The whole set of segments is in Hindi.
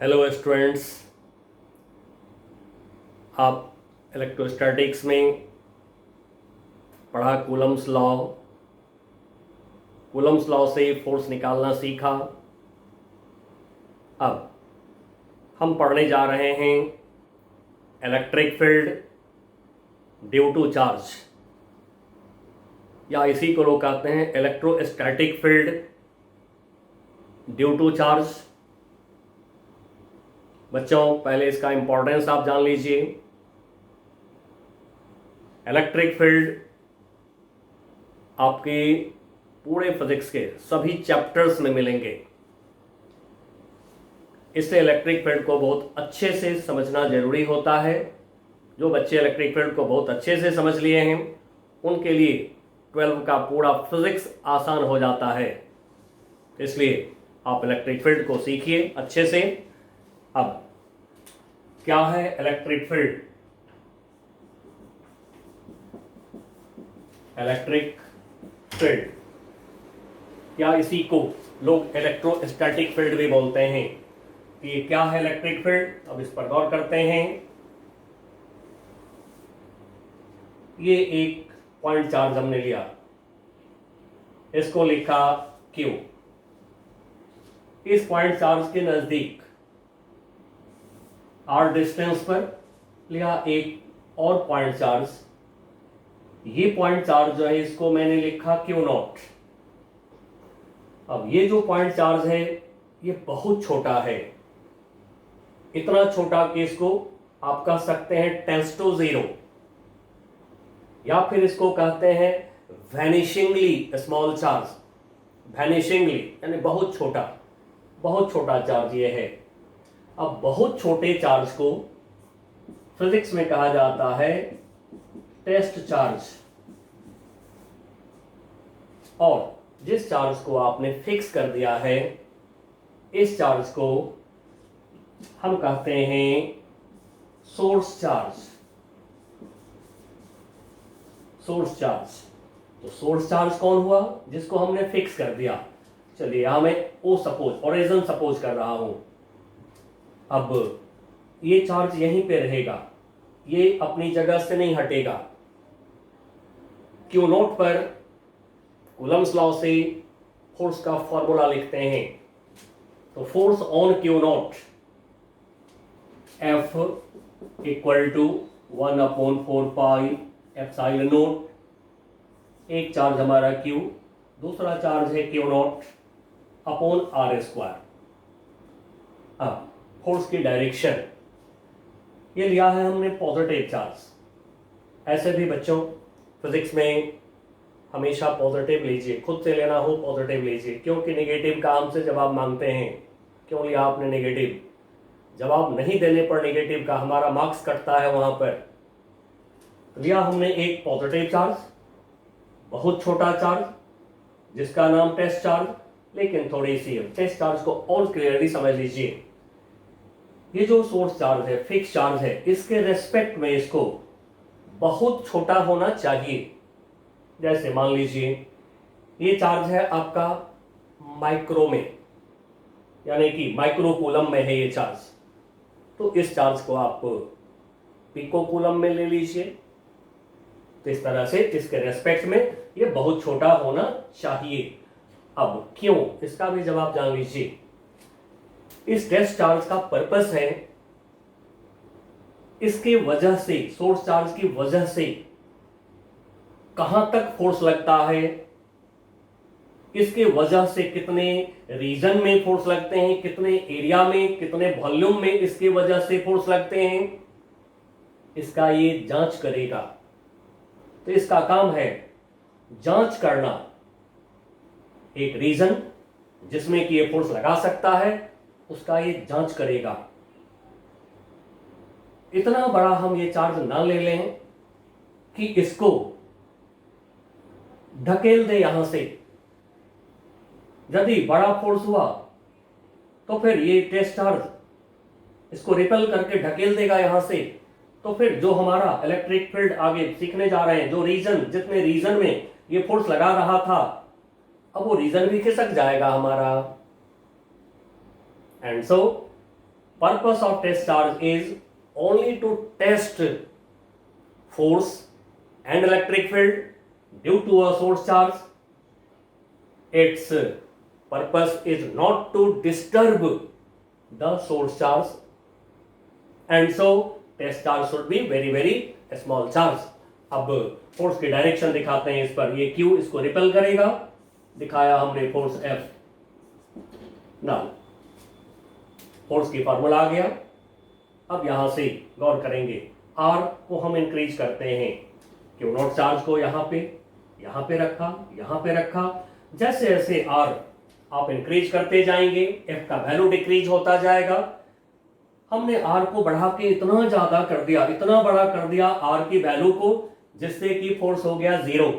Hello students. आप इलेक्ट्रोस्टैटिक्स में पढ़ा कूलम्स लॉ से फोर्स निकालना सीखा। अब हम पढ़ने जा रहे हैं electric field due to charge, या इसी को लोग कहते हैं electrostatic field due to charge. बच्चों, पहले इसका इंपॉर्टेंस आप जान लीजिए। इलेक्ट्रिक फील्ड आपके पूरे फिजिक्स के सभी चैप्टर्स में मिलेंगे, इससे इलेक्ट्रिक फील्ड को बहुत अच्छे से समझना जरूरी होता है। जो बच्चे इलेक्ट्रिक फील्ड को बहुत अच्छे से समझ लिए हैं उनके लिए 12 का पूरा फिजिक्स आसान हो जाता है। इसलिए आप इलेक्ट्रिक फील्ड को सीखिए अच्छे से। अब क्या है इलेक्ट्रिक फील्ड? इलेक्ट्रिक फील्ड या इसी को लोग इलेक्ट्रोस्टैटिक फील्ड भी बोलते हैं। कि ये क्या है इलेक्ट्रिक फील्ड? अब इस पर गौर करते हैं। ये एक पॉइंट चार्ज हमने लिया, इसको लिखा Q। इस पॉइंट चार्ज के नजदीक r डिस्टेंस पर लिया एक और पॉइंट चार्ज। ये पॉइंट चार्ज जो है इसको मैंने लिखा Q0। अब ये जो पॉइंट चार्ज है ये बहुत छोटा है, इतना छोटा कि इसको आप कह सकते हैं 10⁻�0, या फिर इसको कहते हैं वैनिशिंगली स्मॉल चार्ज। वैनिशिंगली यानी बहुत छोटा चार्ज ये है। अब बहुत छोटे चार्ज को फिजिक्स में कहा जाता है टेस्ट चार्ज, और जिस चार्ज को आपने फिक्स कर दिया है इस चार्ज को हम कहते हैं सोर्स चार्ज। तो सोर्स चार्ज कौन हुआ? जिसको हमने फिक्स कर दिया। चलिए यहां मैं ओरिजिन सपोज कर रहा हूं। अब ये चार्ज यहीं पे रहेगा, ये अपनी जगह से नहीं हटेगा। Q0 पर कूलम्स लॉ से फोर्स का फॉर्मूला लिखते हैं। तो force on Q0 F equal to 1/4πε0। एक चार्ज हमारा Q, दूसरा चार्ज है Q0 अपॉन r²। अब फोर्स की डायरेक्शन ये लिया है हमने पॉजिटिव चार्ज। ऐसे भी बच्चों फिजिक्स में हमेशा पॉजिटिव लीजिए, खुद से लेना हो पॉजिटिव लीजिए, क्योंकि नेगेटिव का हमसे जवाब मांगते हैं। क्यों लिया आपने नेगेटिव? जवाब नहीं देने पर नेगेटिव का हमारा मार्क्स कटता है वहां पर। लिया हमने एक पॉजिटिव चार्ज, बहुत छोटा चार्ज जिसका नाम टेस्ट चार्ज, लेकिन थोड़ी सी टेस्ट चार्ज को और क्लियरली समझ लीजिए। ये जो सोर्स चार्ज है, फिक्स चार्ज है, इसके रेस्पेक्ट में इसको बहुत छोटा होना चाहिए। जैसे मान लीजिए ये चार्ज है आपका माइक्रो में, यानी कि माइक्रो कूलम में है ये चार्ज। तो इस चार्ज को आप पिको कूलम में ले लीजिए। तो इस तरह से इसके रेस्पेक्ट में ये बहुत छोटा होना चाहिए। अब क्यों, इसका भी जवाब जान लीजिए। इस टेस्ट चार्ज का पर्पस है, इसके वजह से, सोर्स चार्ज की वजह से कहां तक फोर्स लगता है, इसके वजह से कितने रीजन में फोर्स लगते हैं, कितने एरिया में, कितने वॉल्यूम में इसकी वजह से फोर्स लगते हैं, इसका ये जांच करेगा। तो इसका काम है जांच करना। एक रीजन जिसमें कि ये फोर्स लगा सकता है उसका ये जांच करेगा। इतना बड़ा हम ये चार्ज ना ले लें कि इसको ढकेल दे यहां से। यदि बड़ा फोर्स हुआ तो फिर ये टेस्ट चार्ज इसको रिपेल करके ढकेल देगा यहां से। तो फिर जो हमारा इलेक्ट्रिक फील्ड आगे सीखने जा रहे हैं, जो रीजन, जितने रीजन में ये फोर्स लगा रहा था, अब वो रीजन भी खिसक जाएगा हमारा। And so purpose of test charge is only to test force and electric field due to a source charge. Its purpose is not to disturb the source charge, and so test charge should be very very small charge. अब फोर्स की डायरेक्शन दिखाते हैं इस पर, ये Q इसको रिपेल करेगा, दिखाया हमने फोर्स F. ना फोर्स की फॉर्मूला आ गया. अब यहां से गौर करेंगे, R को हम इंक्रीज करते हैं, Q नॉट चार्ज को यहां पे रखा. जैसे जैसे R आप इंक्रीज करते जाएंगे, F का वैल्यू डिक्रीज होता जाएगा. हमने R को बढ़ा के इतना ज्यादा कर दिया, इतना बड़ा कर दिया R की वैल्यू को, जिससे कि फोर्स हो गया 0.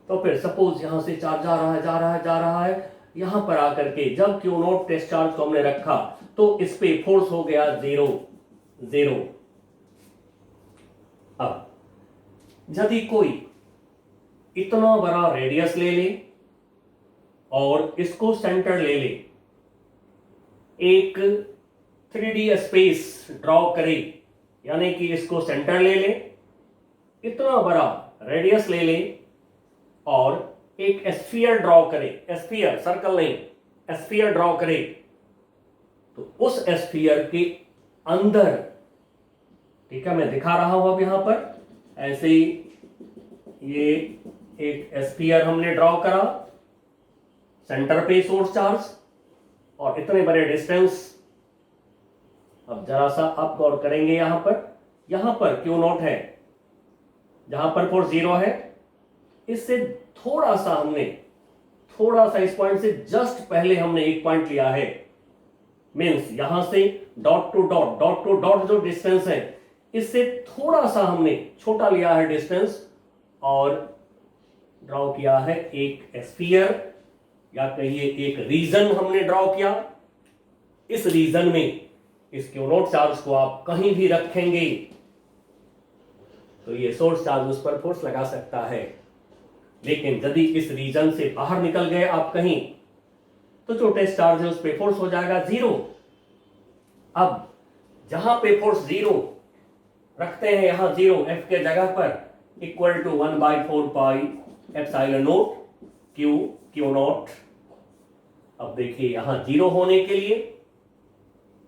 तो फिर सपोज यहां से चार्ज जा रहा है, यहां पर आकर के जब Q नॉट टेस्ट चार्ज को हमने रखा तो इस पे फोर्स हो गया 0. अब यदि कोई इतना बड़ा रेडियस ले ले और इसको सेंटर ले ले, एक 3D स्पेस ड्रॉ करे, यानी कि इसको सेंटर ले ले, इतना बड़ा रेडियस ले ले और एक स्फीयर ड्रॉ करे, स्फीयर सर्कल नहीं, स्फीयर ड्रॉ करे, तो उस स्फीयर के अंदर, ठीक है मैं दिखा रहा हूं अब यहां पर, ऐसे ही ये एक स्फीयर हमने ड्रॉ करा, सेंटर पे सोर्स चार्ज और इतने बड़े डिस्टेंस. अब जरा सा आप गौर करेंगे, यहां पर Q नॉट है, जहां पर फोर्स 0 है, इससे थोड़ा सा इस पॉइंट से जस्ट पहले हमने एक पॉइंट लिया है. मींस यहां से डॉट टू डॉट जो डिस्टेंस है, इससे थोड़ा सा हमने छोटा लिया है डिस्टेंस और ड्रॉ किया है एक स्फीयर, या कहिए एक रीजन हमने ड्रॉ किया. इस रीजन में इस Q नॉट चार्ज को आप कहीं भी रखेंगे तो ये सोर्स चार्ज उस पर फोर्स लगा सकता है. लेकिन यदि इस रीजन से बाहर निकल गए आप कहीं, तो जो टेस्ट चार्ज है उस पर फोर्स हो जाएगा 0. अब जहां पे फोर्स 0 रखते हैं, यहां 0 F के जगह पर equal to 1/4 pi epsilon not Q not. अब देखिए यहां 0 होने के लिए,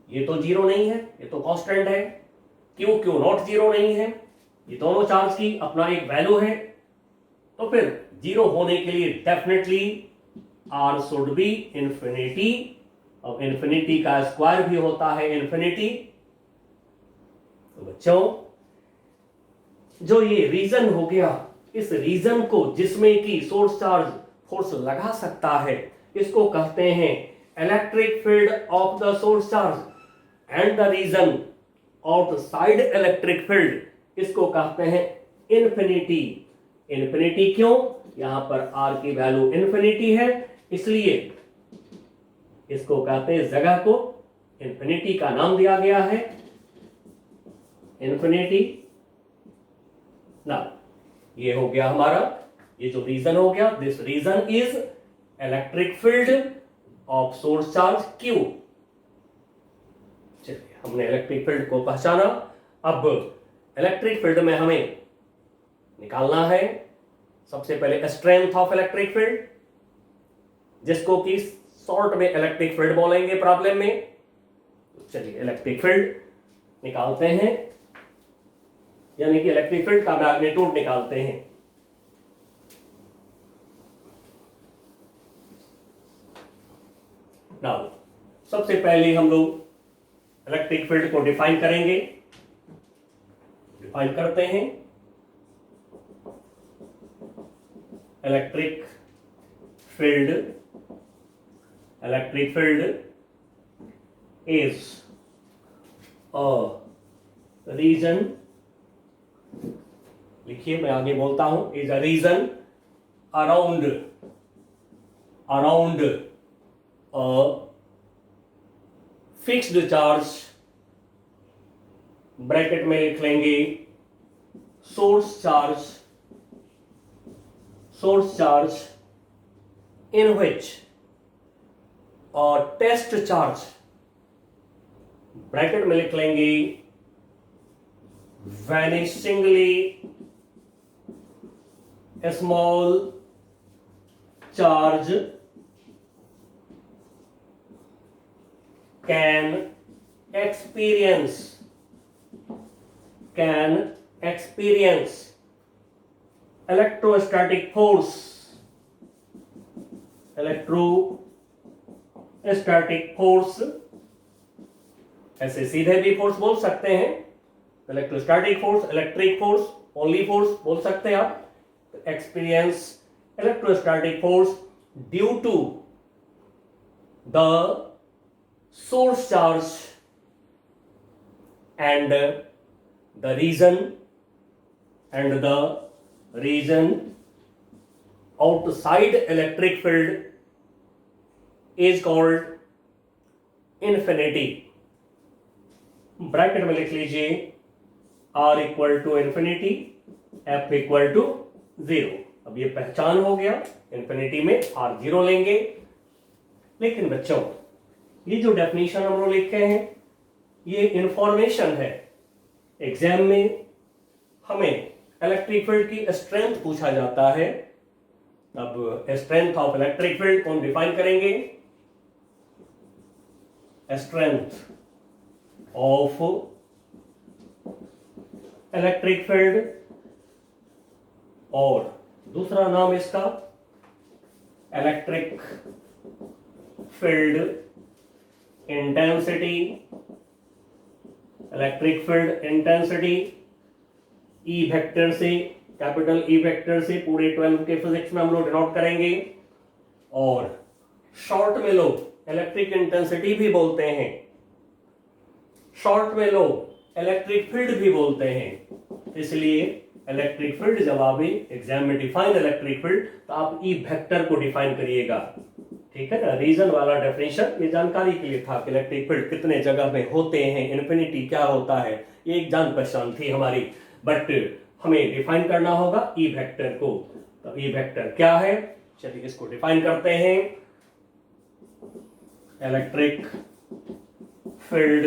ये तो 0 नहीं है, ये तो कांस्टेंट है. Q नॉट 0 नहीं है, ये दोनों चार्ज की अपना एक वैल्यू है. तो फिर 0 होने के लिए definitely R should be infinity. अब इंफिनिटी का स्क्वायर भी होता है इंफिनिटी. तो बच्चों, जो ये रीजन हो गया, इस रीजन को जिसमें कि सोर्स चार्ज फोर्स लगा सकता है, इसको कहते हैं electric field of the source charge. And the region outside electric field, इसको कहते हैं इंफिनिटी. इंफिनिटी क्यों? यहां पर R की वैल्यू इंफिनिटी है, इसलिए इसको कहते हैं, जगह को इंफिनिटी का नाम दिया गया है, इंफिनिटी. ना ये हो गया हमारा, ये जो रीजन हो गया, this region is electric field of source charge Q. चलिए, हमने इलेक्ट्रिक फील्ड को पहचाना. अब इलेक्ट्रिक फील्ड में हमें निकालना है सबसे पहले स्ट्रेंथ ऑफ इलेक्ट्रिक फील्ड, जिसको कि शॉर्ट में इलेक्ट्रिक फील्ड बोलेंगे प्रॉब्लम में. चलिए इलेक्ट्रिक फील्ड निकालते हैं, यानी कि इलेक्ट्रिक फील्ड का मैग्नीट्यूड निकालते हैं. नाउ सबसे पहले हम लोग इलेक्ट्रिक फील्ड को डिफाइन करेंगे. डिफाइन करते हैं, electric field is a region, लिखिए मैं आगे बोलता हूं, is a region around a fixed charge, bracket में लिख लेंगे source charge in which a test charge bracket में लिख लेंगे vanishingly small charge can experience electrostatic force ऐसे सीधे भी फोर्स बोल सकते हैं, electrostatic force, electric force, only force बोल सकते हैं आप। Experience electrostatic force due to the source charge and the region outside electric field is called infinity। Bracket में लिख लीजिए R equal to infinity, F equal to 0। अब ये पहचान हो गया, इंफिनिटी में R 0 लेंगे। लेकिन बच्चों ये जो डेफिनेशन हम लोग लिखे हैं ये इंफॉर्मेशन है। एग्जाम में हमें इलेक्ट्रिक फील्ड की स्ट्रेंथ पूछा जाता है। अब स्ट्रेंथ ऑफ इलेक्ट्रिक फील्ड कौन डिफाइन करेंगे? स्ट्रेंथ ऑफ इलेक्ट्रिक फील्ड, और दूसरा नाम इसका electric field intensity. Electric field intensity E vector से, कैपिटल ई वेक्टर से पूरे 12 के फिजिक्स में हम लोग डिनोट करेंगे। और शॉर्ट में लोग इलेक्ट्रिक इंटेंसिटी भी बोलते हैं, शॉर्ट में लोग इलेक्ट्रिक फील्ड भी बोलते हैं। इसलिए इलेक्ट्रिक फील्ड जब आप एग्जाम में डिफाइन इलेक्ट्रिक फील्ड तो आप ई वेक्टर को डिफाइन करिएगा, ठीक है ना। रीजन वाला डेफिनेशन ये जानकारी के लिए था कि इलेक्ट्रिक फील्ड कितने जगह में होते हैं, इन्फिनिटी क्या होता है, ये एक जान पहचान थी हमारी। बट हमें डिफाइन करना होगा ई वेक्टर को। तो ई वेक्टर क्या है, चलिए इसको डिफाइन करते हैं। इलेक्ट्रिक फील्ड,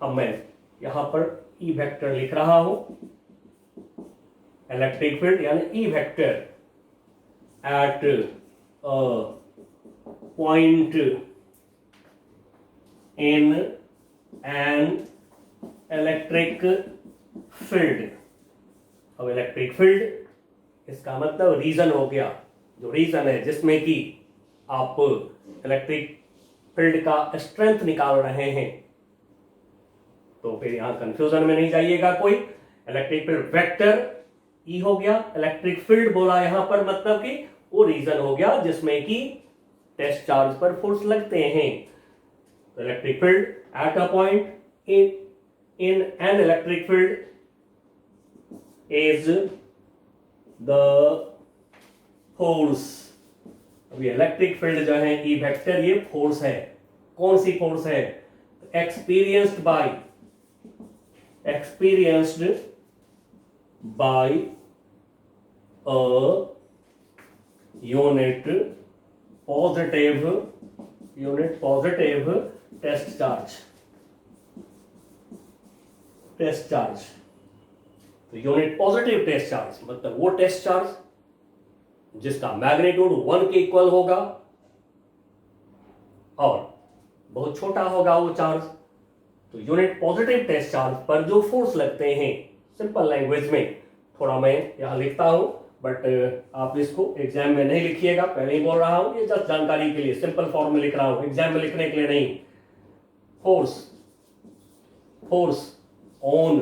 अब मैं यहां पर ई वेक्टर लिख रहा हूं। इलेक्ट्रिक फील्ड यानी ई vector eight point in an electric field। अब इलेक्ट्रिक फील्ड इसका मतलब रीजन हो गया, जो रीजन है जिसमें कि आप इलेक्ट्रिक फील्ड का स्ट्रेंथ निकाल रहे हैं। तो फिर यहां कंफ्यूजन में नहीं जाइएगा कोई। इलेक्ट्रिक फील्ड वेक्टर ई हो गया, इलेक्ट्रिक फील्ड बोला यहां पर मतलब कि वो रीजन हो गया जिसमें कि टेस्ट चार्ज पर फोर्स लगते हैं। Electric field at a point in an electric field is the force. अभी इलेक्ट्रिक फील्ड जो है ई वेक्टर, ये फोर्स है। कौन सी फोर्स है? Experienced by a unit positive test charge. तो यूनिट पॉजिटिव टेस्ट चार्ज मतलब वो टेस्ट चार्ज जिसका मैग्नीट्यूड 1 के इक्वल होगा और बहुत छोटा होगा वो चार्ज। तो यूनिट पॉजिटिव टेस्ट चार्ज पर जो फोर्स लगते हैं, सिंपल लैंग्वेज में थोड़ा मैं यहां लिखता हूं, बट आप इसको एग्जाम में नहीं लिखिएगा, पहले ही बोल रहा हूं, ये जस्ट जानकारी के लिए सिंपल फॉर्म में लिख रहा हूं, एग्जाम में लिखने के लिए नहीं। फोर्स ऑन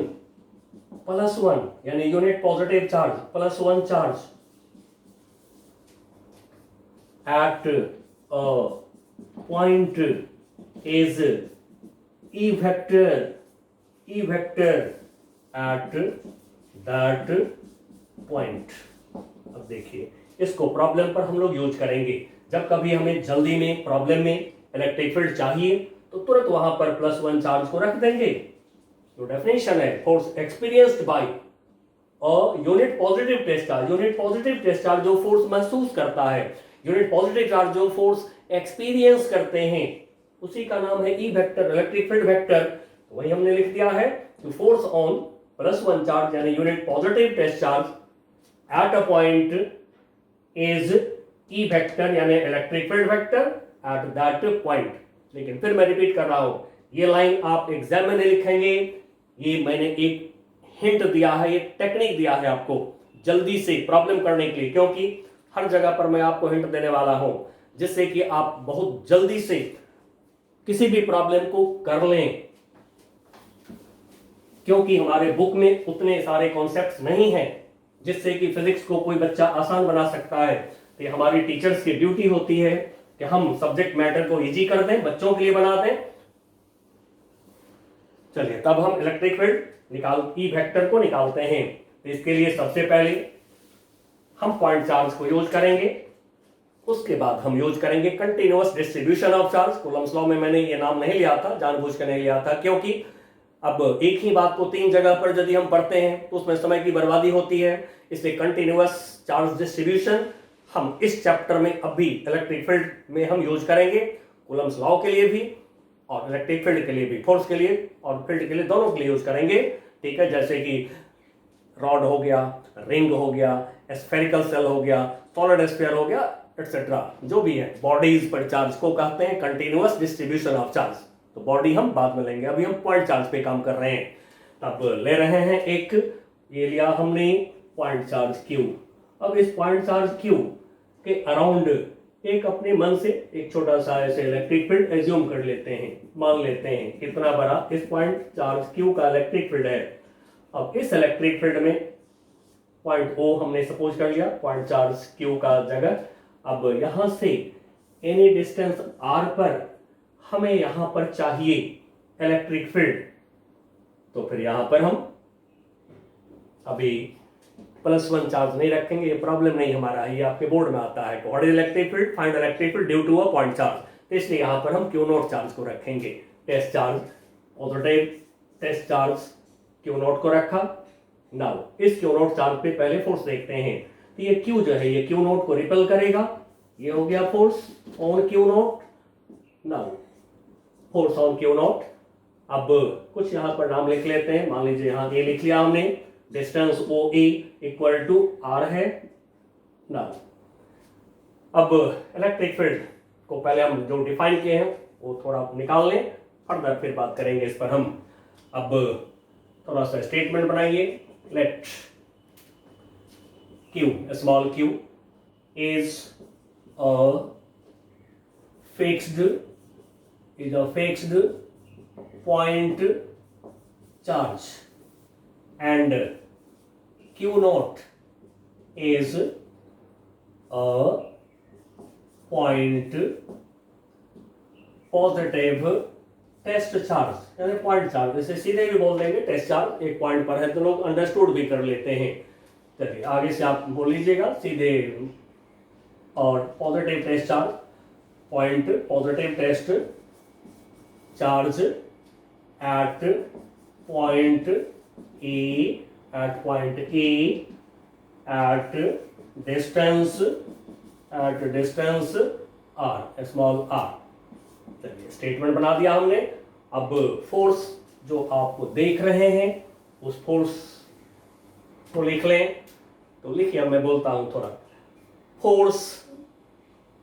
+1 यानी unit positive charge +1 charge at a point is E vector at that point. अब देखिए इसको प्रॉब्लम पर हम लोग यूज करेंगे। जब कभी हमें जल्दी में प्रॉब्लम में इलेक्ट्रिक फील्ड चाहिए तो तुरंत वहां पर +1 चार्ज को रख देंगे। जो डेफिनेशन है, force experienced by a unit positive test charge. Unit positive test charge जो फोर्स महसूस करता है, यूनिट पॉजिटिव चार्ज जो फोर्स एक्सपीरियंस करते हैं, उसी का नाम है E vector, electric field vector. तो वही हमने लिख दिया है कि फोर्स ऑन +1 चार्ज यानी unit positive test charge at a point is E vector यानी electric field vector at that point. लेकिन फिर मैं रिपीट कर रहा हूं, ये लाइन आप एग्जाम में नहीं लिखेंगे, ये मैंने एक हिंट दिया है, एक टेक्निक दिया है आपको जल्दी से प्रॉब्लम करने के लिए, क्योंकि हर जगह पर मैं आपको हिंट देने वाला हूं जिससे कि आप बहुत जल्दी से किसी भी प्रॉब्लम को कर लें। क्योंकि हमारे बुक में उतने सारे कॉन्सेप्ट्स नहीं हैं जिससे कि फिजिक्स को कोई बच्चा आसान बना सकता है। तो ये हमारी टीचर्स की ड्यूटी होती है कि हम सब्जेक्ट मैटर को इजी कर दें, बच्चों के लिए बना दें। चलिए तब हम इलेक्ट्रिक फील्ड ई वेक्टर को निकालते हैं। तो इसके लिए सबसे पहले हम पॉइंट चार्ज को यूज करेंगे, उसके बाद हम यूज करेंगे continuous distribution of charge. Coulomb's law में मैंने ये नाम नहीं लिया था, जानबूझ कर नहीं लिया था, क्योंकि अब एक ही बात को 3 जगह पर यदि हम पढ़ते हैं तो उसमें समय की बर्बादी होती है। इसलिए कंटिन्यूअस चार्ज डिस्ट्रीब्यूशन हम इस चैप्टर में अभी इलेक्ट्रिक फील्ड में हम यूज करेंगे, कूलम्स लॉ के लिए भी और इलेक्ट्रिक फील्ड के लिए भी, फोर्स के लिए और फील्ड के लिए, दोनों के लिए यूज करेंगे। ठीक है, जैसे कि रॉड हो गया, रिंग हो गया, स्फेरिकल सेल हो गया, सॉलिड स्फीयर हो गया, एटसेट्रा, जो भी है बॉडीज पर चार्ज को कहते हैं कंटिन्यूअस डिस्ट्रीब्यूशन ऑफ चार्ज। तो बॉडी हम बाद में लेंगे, अभी हम पॉइंट चार्ज पे काम कर रहे हैं। अब ले रहे हैं एक, ये लिया हमने पॉइंट चार्ज Q। अब इस पॉइंट चार्ज Q के अराउंड एक अपने मन से एक छोटा सा ऐसे इलेक्ट्रिक फील्ड एज्यूम कर लेते हैं, मान लेते हैं कितना बड़ा इस पॉइंट चार्ज Q का इलेक्ट्रिक फील्ड है। अब इस इलेक्ट्रिक फील्ड में पॉइंट O हमने सपोज कर लिया पॉइंट चार्ज Q का जगह। अब यहां से एनी डिस्टेंस r पर हमें यहां पर चाहिए इलेक्ट्रिक फील्ड, तो फिर यहां पर हम अभी +1 चार्ज नहीं रखेंगे, ये प्रॉब्लम नहीं हमारा, ये आपके बोर्ड में आता है what is electric field, find electric field due to a point charge. तो इसलिए यहां पर हम Q0 चार्ज को रखेंगे, test charge, positive test charge Q0 को रखा। नाउ इस Q0 चार्ज पे पहले फोर्स देखते हैं। तो ये Q जो है ये Q0 को रिपेल करेगा, ये हो गया force on Q0। Now force on Q0, अब कुछ यहां पर नाम लिख लेते हैं, मान लीजिए यहां ये लिख लिया हमने, distance OA equal to R है। नाउ अब इलेक्ट्रिक फील्ड को पहले हम जो डिफाइन किए हैं वो थोड़ा निकाल लें, फर्दर फिर बात करेंगे इस पर हम। अब थोड़ा सा स्टेटमेंट बनाइए, let Q, small q is a fixed point charge and Q0 is a point positive test charge यानी पॉइंट चार्ज, इसे सीधे भी बोल देंगे टेस्ट चार्ज, एक पॉइंट पर है तो लोग अंडरस्टूड भी कर लेते हैं। चलिए आगे से आप बोल लीजिएगा सीधे, और positive test charge, point positive test charge at point E at distance r, small r। चलिए स्टेटमेंट बना दिया हमने। अब फोर्स जो आप देख रहे हैं उस फोर्स को लिख लें, तो लिखिए, मैं बोलता हूं थोड़ा। Force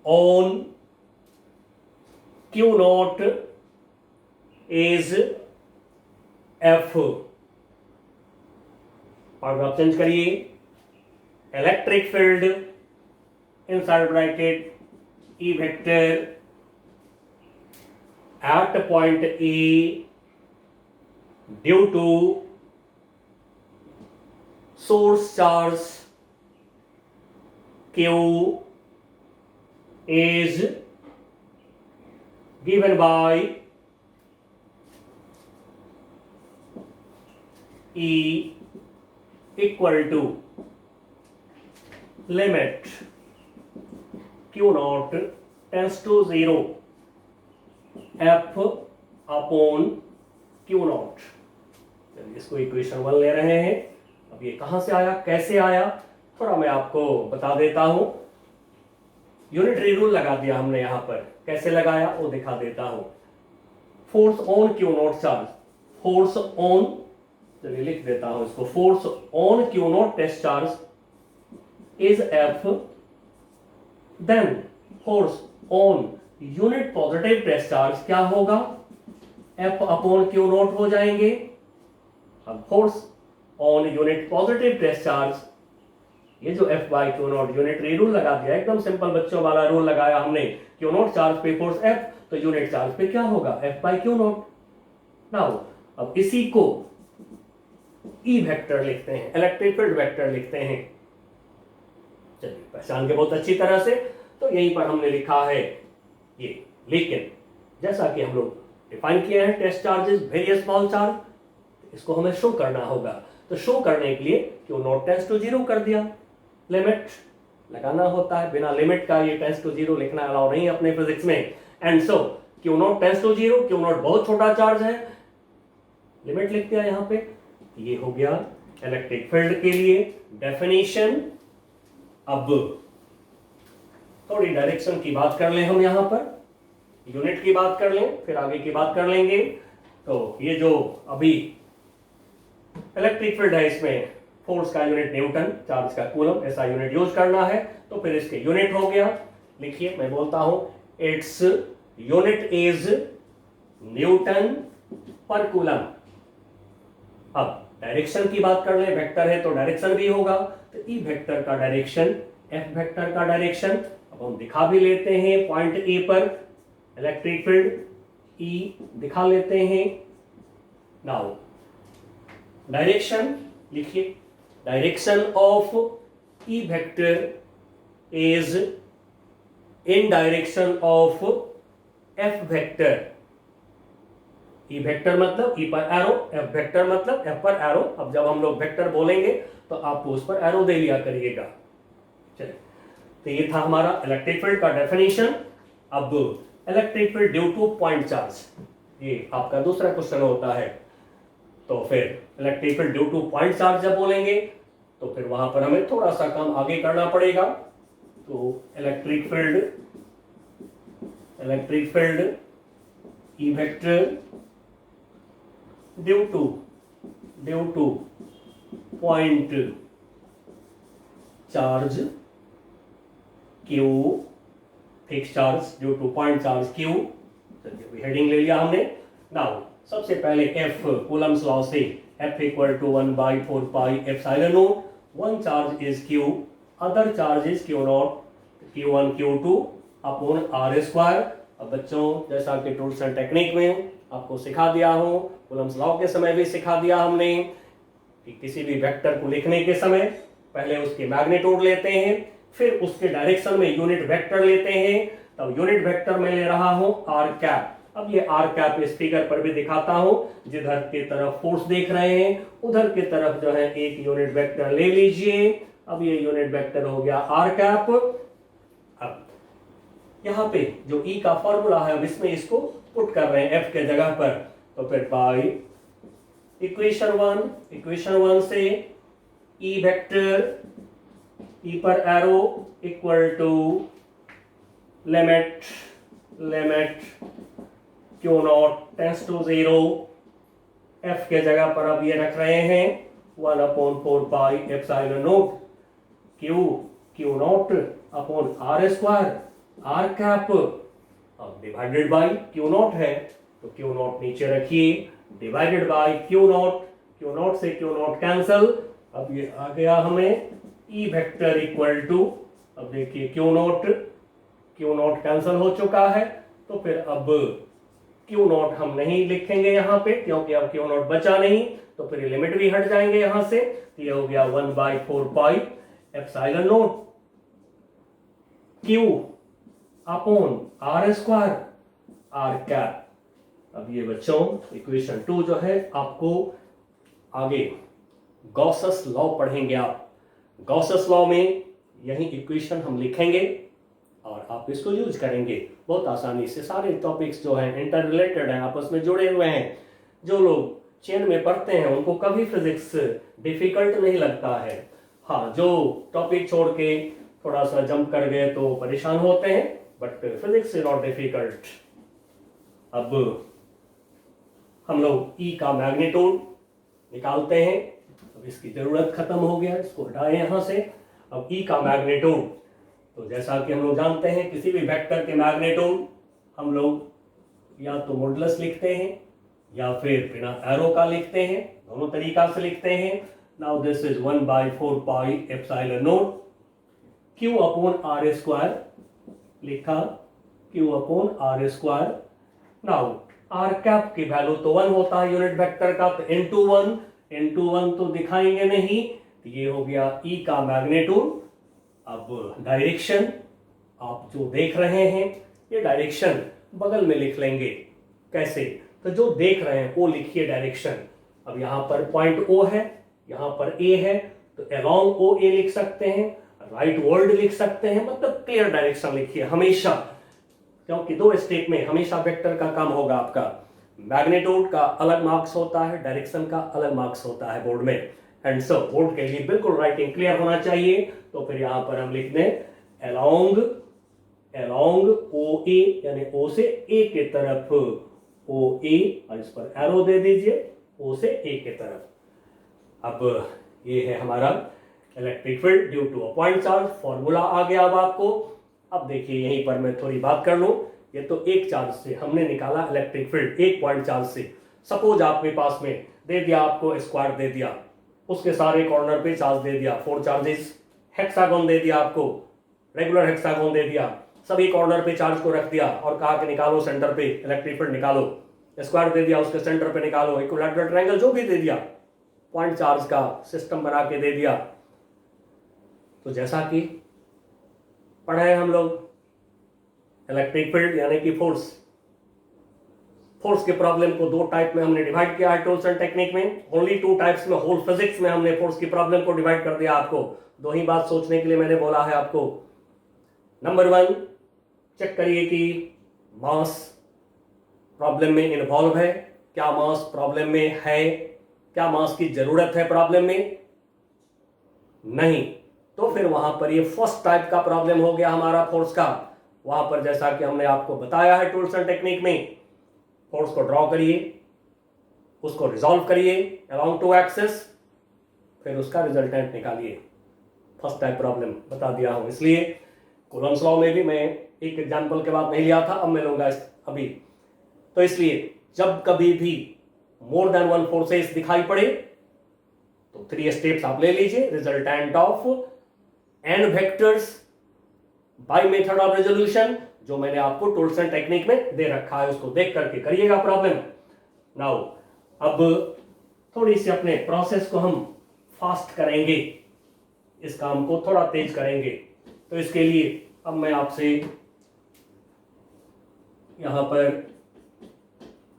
on Q0 is F, paragraph change करिए, electric field inside bracket E vector at point E due to source charge Q is given by E equal to limit Q0 tends to 0 F upon Q0। चलिए इसको इक्वेशन 1 ले रहे हैं। अब ये कहां से आया, कैसे आया, थोड़ा मैं आपको बता देता हूं। यूनिटरी रूल लगा दिया हमने यहां पर, कैसे लगाया वो दिखा देता हूं। Force on Q naught charge, force on, चलिए लिख देता हूं इसको, force on Q naught test charge is F, then force on unit positive test charge क्या होगा, एफ अपॉन क्यू नॉट हो जाएंगे। अब force on unit positive test charge, ये जो F by Q naught unitary rule लगा दिया, एकदम सिंपल बच्चों वाला रूल लगाया हमने, क्यू नॉट चार्ज पे फोर्स एफ, तो यूनिट चार्ज पे क्या होगा, F by Q not. Now अब इसी को ई वेक्टर लिखते हैं, इलेक्ट्रिक फील्ड वेक्टर लिखते हैं। चलिए पहचान के बहुत अच्छी तरह से, तो यहीं पर हमने लिखा है ये। लेकिन जैसा कि हम लोग डिफाइन किया है test charges very small charge, इसको हमें शो करना होगा। तो शो करने के लिए Q naught tends to zero कर दिया, लिमिट लगाना होता है, बिना लिमिट का ये टेंड्स टू जीरो लिखना अलाउ नहीं है अपने फिजिक्स में। And so Q naught tends to zero, Q naught बहुत छोटा चार्ज है, लिमिट लिख दिया यहां पे। ये हो गया इलेक्ट्रिक फील्ड के लिए डेफिनेशन। अब थोड़ी डायरेक्शन की बात कर लें हम, यहां पर यूनिट की बात कर लें, फिर आगे की बात कर लेंगे। तो ये जो अभी इलेक्ट्रिक फील्ड है, इसमें फोर्स का यूनिट न्यूटन, चार्ज का कूलम, ऐसा यूनिट यूज करना है। तो फिर इसके यूनिट हो गया, लिखिए मैं बोलता हूं, इट्स यूनिट इज न्यूटन पर कूलम। अब डायरेक्शन की बात कर ले, वेक्टर है तो डायरेक्शन भी होगा, तो ई वेक्टर का डायरेक्शन, एफ वेक्टर का डायरेक्शन अब हम दिखा भी लेते हैं। पॉइंट ए पर इलेक्ट्रिक फील्ड ई दिखा लेते हैं। नाउ डायरेक्शन लिखिए, direction of E vector is in direction of F vector. E vector मतलब ई पर एरो, एफ वेक्टर मतलब एफ पर एरो। अब जब हम लोग वेक्टर बोलेंगे तो आपको उस पर एरो दे लिया करिएगा। चलिए, तो ये था हमारा इलेक्ट्रिक फील्ड का डेफिनेशन। अब electric field due to point charge, ये आपका दूसरा क्वेश्चन होता है। तो फिर electric field due to point charge जब बोलेंगे तो फिर वहां पर हमें थोड़ा सा काम आगे करना पड़ेगा। तो electric field E vector due to point charge Q, fix charge due to point charge Q. चलिए हेडिंग ले लिया हमने। नाउ सबसे पहले एफ, कूलम्स लॉ से F equal to 1/4 pi epsilon naught, one charge is Q, other charge is Q naught, Q1 Q2 upon R square. अब बच्चों जैसा कि टूल्स एंड टेक्निक में आपको सिखा दिया हूं, कूलम्स लॉ के समय भी सिखा दिया हमने कि किसी भी वेक्टर को लिखने के समय पहले उसके मैग्नीट्यूड लेते हैं, फिर उसके डायरेक्शन में यूनिट वेक्टर लेते हैं। तब यूनिट वेक्टर में ले रहा हूं आर कैप। अब ये आर कैप इस फिगर पर भी दिखाता हूं, जिधर की तरफ फोर्स देख रहे हैं उधर की तरफ जो है एक यूनिट वेक्टर ले लीजिए। अब ये यूनिट वेक्टर हो गया आर कैप। अब यहाँ पे जो ई का फॉर्मूला है, अब इसमें इसको पुट कर रहे हैं एफ के जगह पर। तो फिर बाई इक्वेशन वन से ई वेक्टर, ई पर arrow equal to limit Q naught tends to 0, F के जगह पर अब ये रख रहे हैं 1/4 pi epsilon naught Q naught upon R square, R cap. अब डिवाइडेड बाई क्यू नॉट है तो क्यू नॉट नीचे रखिए, डिवाइडेड बाई क्यू नॉट से क्यू नॉट कैंसल। अब ये आ गया हमें ई वेक्टर इक्वल टू, अब देखिए क्यू नॉट कैंसल हो चुका है। तो फिर अब क्यू नॉट हम नहीं लिखेंगे यहाँ पे, क्योंकि अब क्यू नॉट बचा नहीं, तो फिर लिमिट भी हट जाएंगे यहां से। तो ये हो गया 1/4 pi epsilon naught Q upon R square, R cap. अब ये बच्चों इक्वेशन 2 जो है, आपको आगे गॉसस लॉ पढ़ेंगे आप। गॉसस लॉ में यही इक्वेशन हम लिखेंगे और आप इसको यूज करेंगे बहुत आसानी से। सारे टॉपिक्स जो हैं इंटर रिलेटेड हैं, आपस में जुड़े हुए हैं। जो लोग चेन में पढ़ते हैं उनको कभी फिजिक्स डिफिकल्ट नहीं लगता है। हाँ, जो टॉपिक छोड़ के थोड़ा सा जंप कर गए तो परेशान होते हैं, but physics is not difficult. अब हम लोग ई का मैग्नीट्यूड निकालते हैं। अब इसकी जरूरत खत्म हो गया, इसको हटाएं यहां से। अब ई का मैग्नीट्यूड, तो जैसा कि हम लोग जानते हैं किसी भी वेक्टर के मैग्नीट्यूड हम लोग या तो मॉडुलस लिखते हैं या फिर बिना एरो का लिखते हैं, दोनों तरीका से लिखते हैं। Now this is 1/4 pi epsilon not q upon r square, लिखा q upon r square. Now r cap की वैल्यू तो 1 होता है यूनिट वेक्टर का, तो into 1 तो दिखाएंगे नहीं, तो ये हो गया e का मैग्नीट्यूड। अब डायरेक्शन आप जो देख रहे हैं, ये डायरेक्शन बगल में लिख लेंगे। कैसे? तो जो देख रहे हैं वो लिखिए डायरेक्शन। अब यहाँ पर पॉइंट O है, यहाँ पर A है, तो अलोंग OA लिख सकते हैं, राइट वर्ड लिख सकते हैं, मतलब क्लियर डायरेक्शन लिखिए हमेशा, क्योंकि दो स्टेप में हमेशा वेक्टर का काम होगा आपका। मैग्नीट्यूड का अलग मार्क्स होता है, डायरेक्शन का अलग मार्क्स होता है बोर्ड में। एंड सो बोर्ड के लिए बिल्कुल राइटिंग क्लियर होना चाहिए। तो फिर यहां पर हम लिख दें अलोंग OA, यानी O से A के तरफ OA, और इस पर एरो दे दीजिए O से A के तरफ। अब ये है हमारा electric field due to a point charge. Formula आ गया अब आपको। अब देखिए यहीं पर मैं थोड़ी बात कर लूं। ये तो एक चार्ज से हमने निकाला इलेक्ट्रिक फील्ड, एक पॉइंट चार्ज से। सपोज आपके पास में दे दिया, आपको स्क्वायर दे दिया, उसके सारे कॉर्नर पे चार्ज दे दिया, 4 चार्जेस। हेक्सागोन दे दिया आपको, रेगुलर हेक्सागोन दे दिया, सभी कॉर्नर पे चार्ज को रख दिया और कहा कि निकालो सेंटर पे इलेक्ट्रिक फील्ड निकालो। स्क्वायर दे दिया, उसके सेंटर पे निकालो, इक्विलैटरल ट्रायंगल जो भी दे दिया, पॉइंट चार्ज का सिस्टम बना के दे दिया। तो जैसा कि पढ़े हम लोग इलेक्ट्रिक फील्ड यानी कि फोर्स के प्रॉब्लम को दो टाइप में हमने डिवाइड किया है टूल्स एंड टेक्निक में। ओनली 2 टाइप्स में, होल फिजिक्स में हमने फोर्स की प्रॉब्लम को डिवाइड कर दिया आपको। दो ही बात सोचने के लिए मैंने बोला है आपको। नंबर 1, चेक करिए कि मास प्रॉब्लम में इन्वॉल्व है, क्या मास प्रॉब्लम में है, क्या मास की जरूरत है प्रॉब्लम में, नहीं, तो फिर वहां पर ये फर्स्ट टाइप का प्रॉब्लम हो गया हमारा फोर्स का। वहां पर जैसा कि हमने आपको बताया है टूल्स एंड टेक्निक में, फोर्स को ड्रॉ करिए, उसको रिजॉल्व करिए अलोंग 2 एक्सिस, फिर उसका रिजल्टेंट निकालिए। फर्स्ट टाइप प्रॉब्लम बता दिया हूं, इसलिए कूलम्ब्स लॉ में भी मैं एक एग्जांपल के बाद नहीं लिया था, अब मैं लूंगा अभी। तो इसलिए जब कभी भी मोर देन 1 फोर्सेस दिखाई पड़े तो 3 स्टेप्स आप ले लीजिए। Resultant of n vectors by method of resolution, जो मैंने आपको टूल्स एंड टेक्निक में दे रखा है, उसको देख करके करिएगा प्रॉब्लम। नाउ अब थोड़ी सी अपने प्रोसेस को हम फास्ट करेंगे, इस काम को थोड़ा तेज करेंगे। तो इसके लिए अब मैं आपसे यहां पर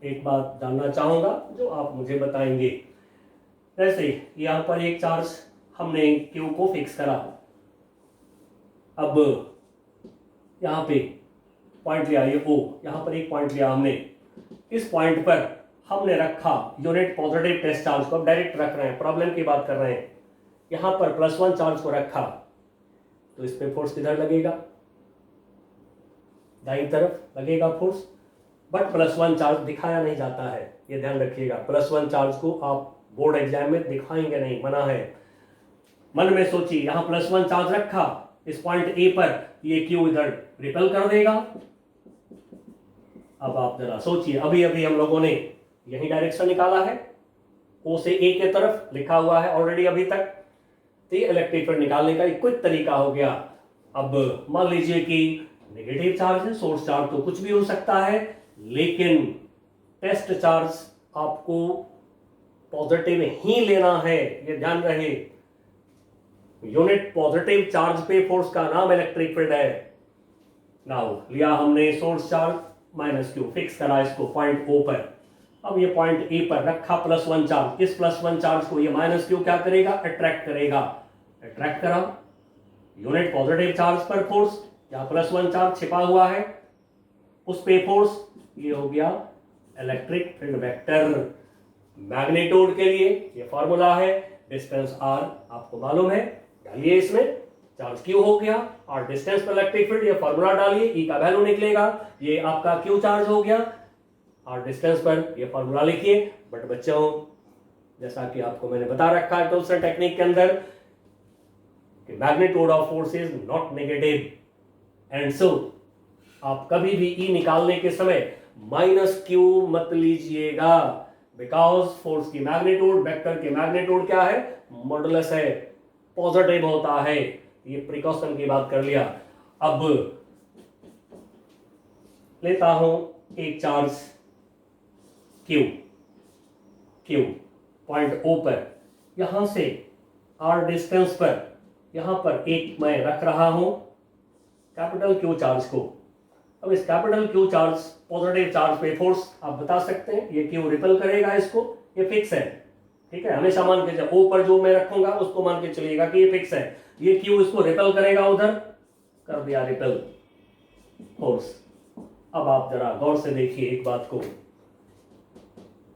एक बात जानना चाहूंगा जो आप मुझे बताएंगे। जैसे यहां पर एक चार्ज हमने Q को फिक्स करा, अब यहां पे पॉइंट लिया, ये O, यहां पर एक पॉइंट लिया हमने, इस पॉइंट पर हमने रखा यूनिट पॉजिटिव टेस्ट चार्ज को। अब डायरेक्ट रख रहे हैं, प्रॉब्लम की बात कर रहे हैं। यहां पर +1 चार्ज को रखा, तो इस पे फोर्स किधर लगेगा? दाईं तरफ लगेगा फोर्स, बट +1 चार्ज दिखाया नहीं जाता है, ये ध्यान रखिएगा। +1 चार्ज को आप बोर्ड एग्जाम में दिखाएंगे नहीं, मना है। मन में सोचिए, यहां +1 चार्ज रखा इस पॉइंट ए पर, ये Q इधर रिपेल कर देगा। अब आप जरा सोचिए, अभी अभी हम लोगों ने यही डायरेक्शन निकाला है, O से A के तरफ लिखा हुआ है ऑलरेडी अभी तक। तो ये इलेक्ट्रिक फील्ड निकालने का एक क्विक तरीका हो गया। अब मान लीजिए कि नेगेटिव चार्ज है, सोर्स चार्ज तो कुछ भी हो सकता है, लेकिन टेस्ट चार्ज आपको पॉजिटिव ही लेना है, ये ध्यान रहे। यूनिट पॉजिटिव चार्ज पे फोर्स का नाम इलेक्ट्रिक फील्ड है। नाउ लिया हमने सोर्स चार्ज -Q, फिक्स करा इसको पॉइंट O पर। अब ये पॉइंट ए पर रखा +1 चार्ज, इस +1 चार्ज को ये -Q क्या करेगा? अट्रैक्ट करेगा। अट्रैक्ट करा, यूनिट पॉजिटिव चार्ज पर फोर्स, यहाँ +1 चार्ज छिपा हुआ है, उस पे फोर्स, ये हो गया इलेक्ट्रिक फील्ड वेक्टर। मैग्नीट्यूड के लिए ये फॉर्मूला है, डिस्टेंस r आपको मालूम है, डालिए इसमें, चार्ज Q हो गया और डिस्टेंस पर इलेक्ट्रिक फील्ड, ये फॉर्मूला डालिए, E का वैल्यू निकलेगा, ये आपका Q चार्ज हो गया। r डिस्टेंस पर ये फॉर्मूला लिखिए। बट बच्चों, जैसा कि आपको मैंने बता रखा है टोल्स्टन टेक्निक के अंदर कि magnitude of force is not negative and so आप कभी भी ई निकालने के समय माइनस क्यू मत लीजिएगा, बिकॉज फोर्स की मैग्नीट्यूड, वेक्टर की मैग्नीट्यूड क्या है, मॉडुलस है, पॉजिटिव होता है। ये प्रिकॉशन की बात कर लिया। अब लेता हूं एक चार्ज क्यू पॉइंट ओ पर, यहां से आर डिस्टेंस पर, यहां पर एक मैं रख रहा हूं कैपिटल क्यू चार्ज को। अब इस capital Q charge, positive charge पे फोर्स आप बता सकते हैं, ये क्यू रिपल करेगा इसको, ये फिक्स है, ठीक है, हमेशा मान के ओ पर जो मैं रखूंगा उसको मान के चलिएगा कि ये फिक्स है। ये क्यू इसको रिपल करेगा, उधर कर दिया रिपल फोर्स। अब आप जरा गौर से देखिए एक बात को,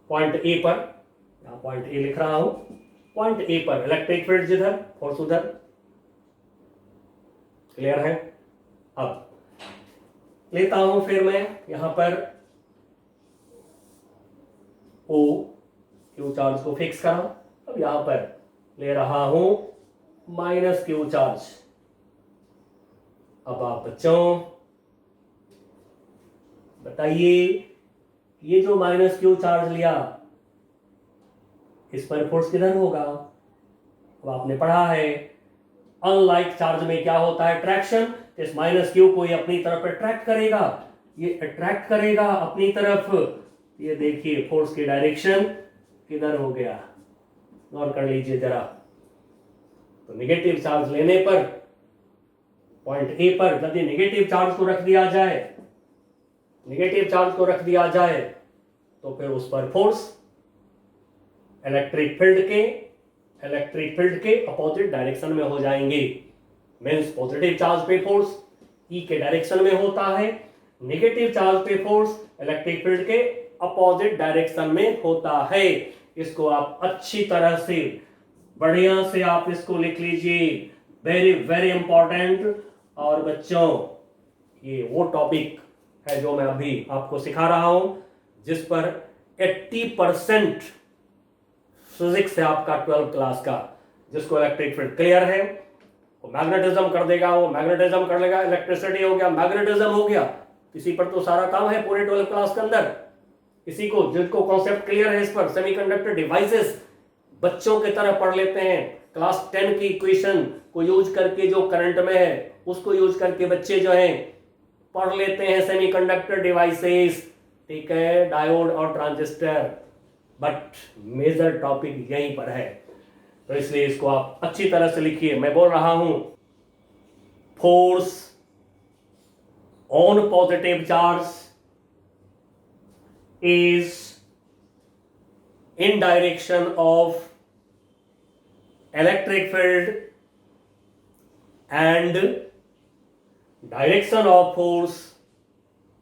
पॉइंट ए पर, यहां पॉइंट ए लिख रहा हूं, पॉइंट ए पर इलेक्ट्रिक फील्ड जिधर, फोर्स उधर, क्लियर है। अब लेता हूं फिर मैं यहां पर ओ क्यू चार्ज को फिक्स करा। अब यहां पर ले रहा हूं माइनस क्यू चार्ज। अब आप बच्चों बताइए, ये जो माइनस क्यू चार्ज लिया इस पर फोर्स किधर होगा? अब आपने पढ़ा है अनलाइक चार्ज में क्या होता है, ट्रैक्शन। इस माइनस क्यू को ये अपनी तरफ अट्रैक्ट करेगा, ये अट्रैक्ट करेगा अपनी तरफ। ये देखिए फोर्स की डायरेक्शन किधर हो गया, गौर कर लीजिए जरा। तो नेगेटिव चार्ज लेने पर पॉइंट ए पर यदि नेगेटिव चार्ज को रख दिया जाए, नेगेटिव चार्ज को रख दिया जाए तो फिर उस पर फोर्स इलेक्ट्रिक फील्ड के अपोजिट डायरेक्शन में हो जाएंगे। मीन्स पॉजिटिव चार्ज पे फोर्स ई के डायरेक्शन में होता है, नेगेटिव चार्ज पे फोर्स इलेक्ट्रिक फील्ड के अपोजिट डायरेक्शन में होता है। इसको आप अच्छी तरह से बढ़िया से आप इसको लिख लीजिए, वेरी वेरी इंपॉर्टेंट। और बच्चों ये वो टॉपिक है जो मैं अभी आपको सिखा रहा हूं, जिस पर 80% फिजिक्स है आपका 12th क्लास का। जिसको इलेक्ट्रिक फील्ड क्लियर है वो मैग्नेटिज्म कर देगा, वो मैग्नेटिज्म कर लेगा, इलेक्ट्रिसिटी हो गया, मैग्नेटिज्म हो गया, इसी पर तो सारा काम है पूरे 12th क्लास के अंदर। इसी को, जिनको कॉन्सेप्ट क्लियर है इस पर, सेमीकंडक्टर डिवाइसेस बच्चों की तरह पढ़ लेते हैं। क्लास 10 की इक्वेशन को यूज करके जो करंट में है उसको यूज करके बच्चे जो हैं पढ़ लेते हैं सेमीकंडक्टर डिवाइसेस, ठीक है, डायोड और ट्रांजिस्टर। बट मेजर टॉपिक यहीं पर है, तो इसलिए इसको आप अच्छी तरह से लिखिए। मैं बोल रहा हूं force on positive charge is in direction of electric field and direction of force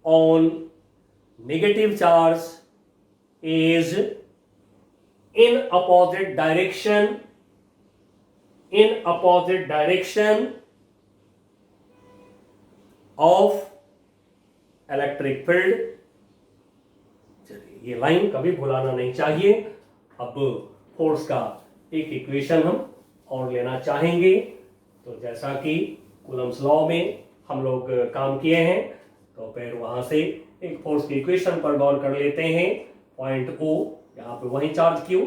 on negative charge is in opposite direction of electric field। ये लाइन कभी भुलाना नहीं चाहिए। अब फोर्स का एक इक्वेशन हम और लेना चाहेंगे। तो जैसा कि कूलम्स लॉ में हम लोग काम किए हैं, तो फिर वहां से एक फोर्स की इक्वेशन पर गौर कर लेते हैं। पॉइंट ओ, यहाँ पे वही चार्ज क्यू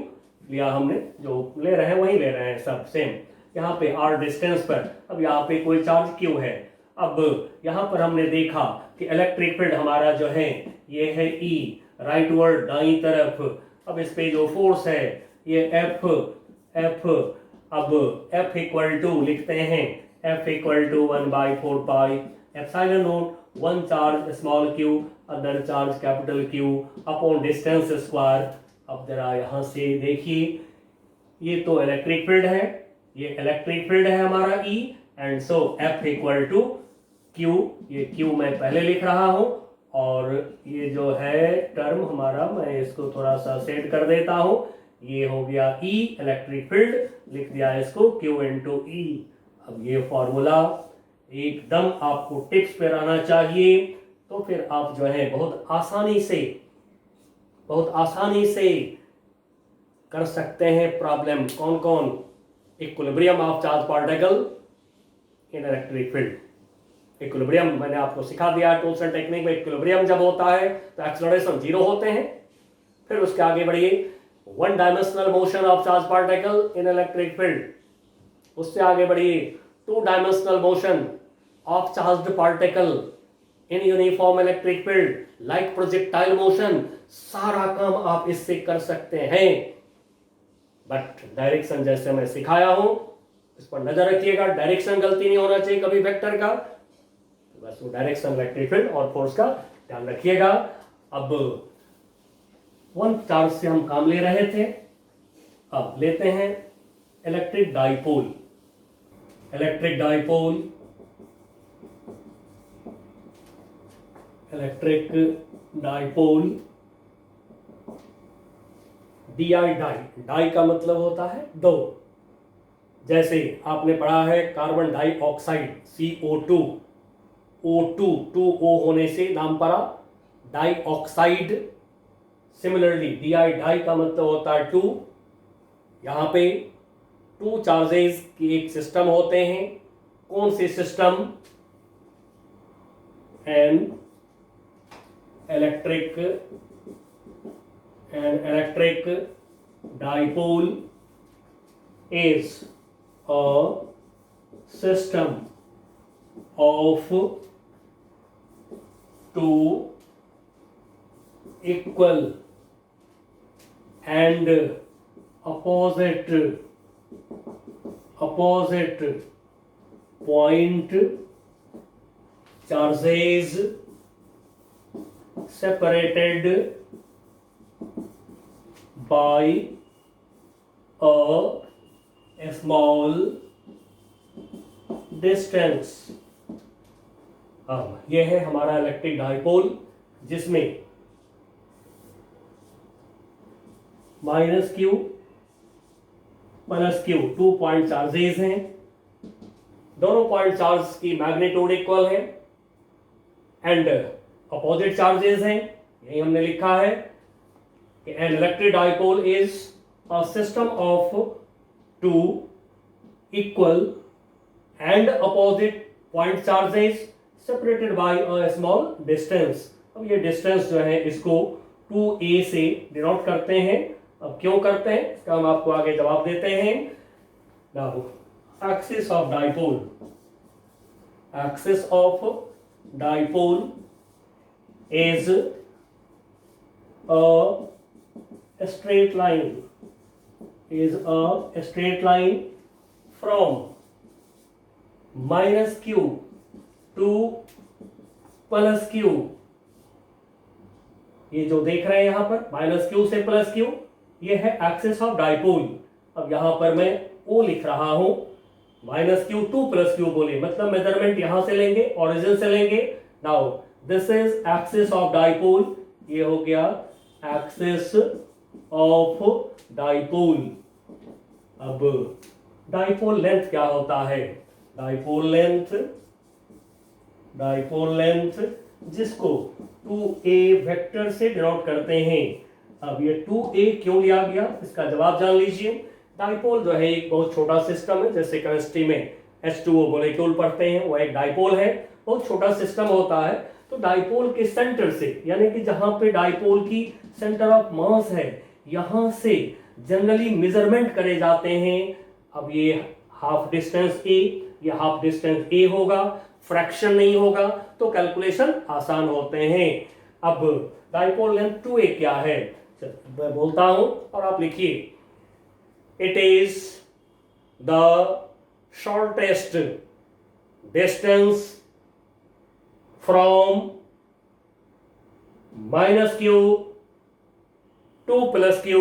लिया हमने, जो ले रहे हैं वही ले रहे हैं, सब सेम। यहाँ पे आर डिस्टेंस पर, अब यहाँ पे कोई चार्ज क्यू है। अब यहाँ पर हमने देखा कि इलेक्ट्रिक फील्ड हमारा जो है ये है ई, राइट वर्ड दाईं तरफ। अब इस पे जो फोर्स है ये एफ, अब एफ इक्वल टू लिखते हैं, F equal to 1/4 pi epsilon naught, one charge small Q, other charge capital Q upon distance square. अब जरा यहाँ से देखिए, ये तो इलेक्ट्रिक फील्ड है, ये इलेक्ट्रिक फील्ड है हमारा E, and so F equal to Q, ये क्यू मैं पहले लिख रहा हूं, और ये जो है टर्म हमारा, मैं इसको थोड़ा सा सेट कर देता हूं, ये हो गया ई, इलेक्ट्रिक फील्ड, लिख दिया इसको क्यू इंटू ई। अब ये फॉर्मूला एकदम आपको टिप्स पे रहना चाहिए, तो फिर आप जो है बहुत आसानी से बहुत आसानी से कर सकते हैं प्रॉब्लम। कौन कौन? Equilibrium of charge particle in electric field. Equilibrium मैंने आपको सिखा दिया टूल्स एंड टेक्निक में। इक्विलिब्रियम जब होता है तो एक्सेलरेशन 0 होते हैं। फिर उसके आगे बढ़िए, one dimensional motion of charge particle in electric field. उससे आगे बढ़िए, two dimensional motion of charged particle in uniform electric field like projectile motion. सारा काम आप इससे कर सकते हैं, बट डायरेक्शन जैसे मैं सिखाया हूं इस पर नजर रखिएगा। डायरेक्शन गलती नहीं होना चाहिए कभी वेक्टर का, बस वो डायरेक्शन इलेक्ट्रिक फील्ड और फोर्स का ध्यान रखिएगा। अब वन चार्ज से हम काम ले रहे थे, अब लेते हैं electric dipole. Electric dipole, electric dipole, DI di. Di का मतलब होता है दो। जैसे आपने पढ़ा है carbon dioxide CO2, O2, 2O होने से नाम पड़ा डाइऑक्साइड। सिमिलरली DI डाई का मतलब होता है 2। यहां पे 2 चार्जेस की एक सिस्टम होते हैं। कौन से system? An electric dipole is a system of two equal and opposite point charges separated by a small distance। अब यह है हमारा इलेक्ट्रिक डाइपोल, जिसमें -q +q 2 पॉइंट चार्जेस हैं। दोनों पॉइंट चार्ज की मैग्नीट्यूड इक्वल है एंड अपोजिट चार्जेस हैं। यही हमने लिखा है कि an electric dipole is a system of two equal and opposite point charges separated by a small distance। अब ये डिस्टेंस जो है इसको 2a से डिनोट करते हैं। अब क्यों करते हैं इसका हम आपको आगे जवाब देते हैं। Now axis of dipole, axis of dipole is a straight line, is a straight line from -q to +q। ये जो देख रहे हैं यहां पर -q से +q, ये है एक्सिस ऑफ डाइपोल। अब यहां पर मैं O लिख रहा हूं, -q to +q बोले मतलब मेजरमेंट यहां से लेंगे, ओरिजिन से लेंगे। Now this is axis of dipole, ये हो गया एक्सिस ऑफ डाइपोल। अब डाइपोल लेंथ क्या होता है? डाइपोल लेंथ जिसको 2a वेक्टर से डिनोट करते हैं। अब ये 2a क्यों लिया गया इसका जवाब जान लीजिए। डाइपोल जो है एक बहुत छोटा सिस्टम है, जैसे केमिस्ट्री में H2O मॉलिक्यूल पढ़ते हैं, वो एक डाइपोल है, बहुत छोटा सिस्टम होता है। तो डाइपोल के सेंटर से, यानी कि जहां पे डाइपोल की सेंटर ऑफ मास है, यहां से जनरली मेजरमेंट करे जाते हैं। अब ये हाफ डिस्टेंस a, ये हाफ डिस्टेंस a होगा, फ्रैक्शन नहीं होगा, तो कैलकुलेशन आसान होते हैं। अब डाइपोल लेंथ 2a क्या है मैं बोलता हूं और आप लिखिए। It is the shortest distance from -q to +q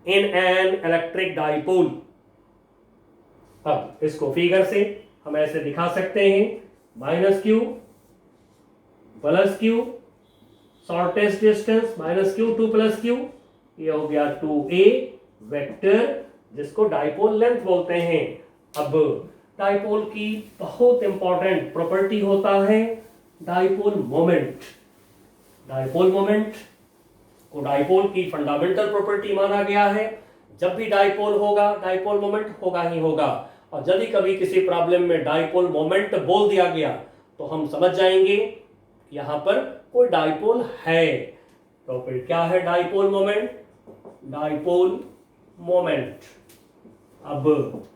in an electric dipole। अब इसको फिगर से हम ऐसे दिखा सकते हैं, -q +q shortest distance -q to +q, ये हो गया 2a वेक्टर जिसको डाइपोल लेंथ बोलते हैं। अब डाइपोल की बहुत इंपॉर्टेंट प्रॉपर्टी होता है डाइपोल मोमेंट। डाइपोल मोमेंट को डाइपोल की फंडामेंटल प्रॉपर्टी माना गया है। जब भी डाइपोल होगा डाइपोल मोमेंट होगा ही होगा, और यदि कभी किसी प्रॉब्लम में डाइपोल मोमेंट बोल दिया गया तो हम समझ जाएंगे यहां पर कोई डाइपोल है। तो फिर क्या है डाइपोल मोमेंट? डाइपोल मोमेंट अब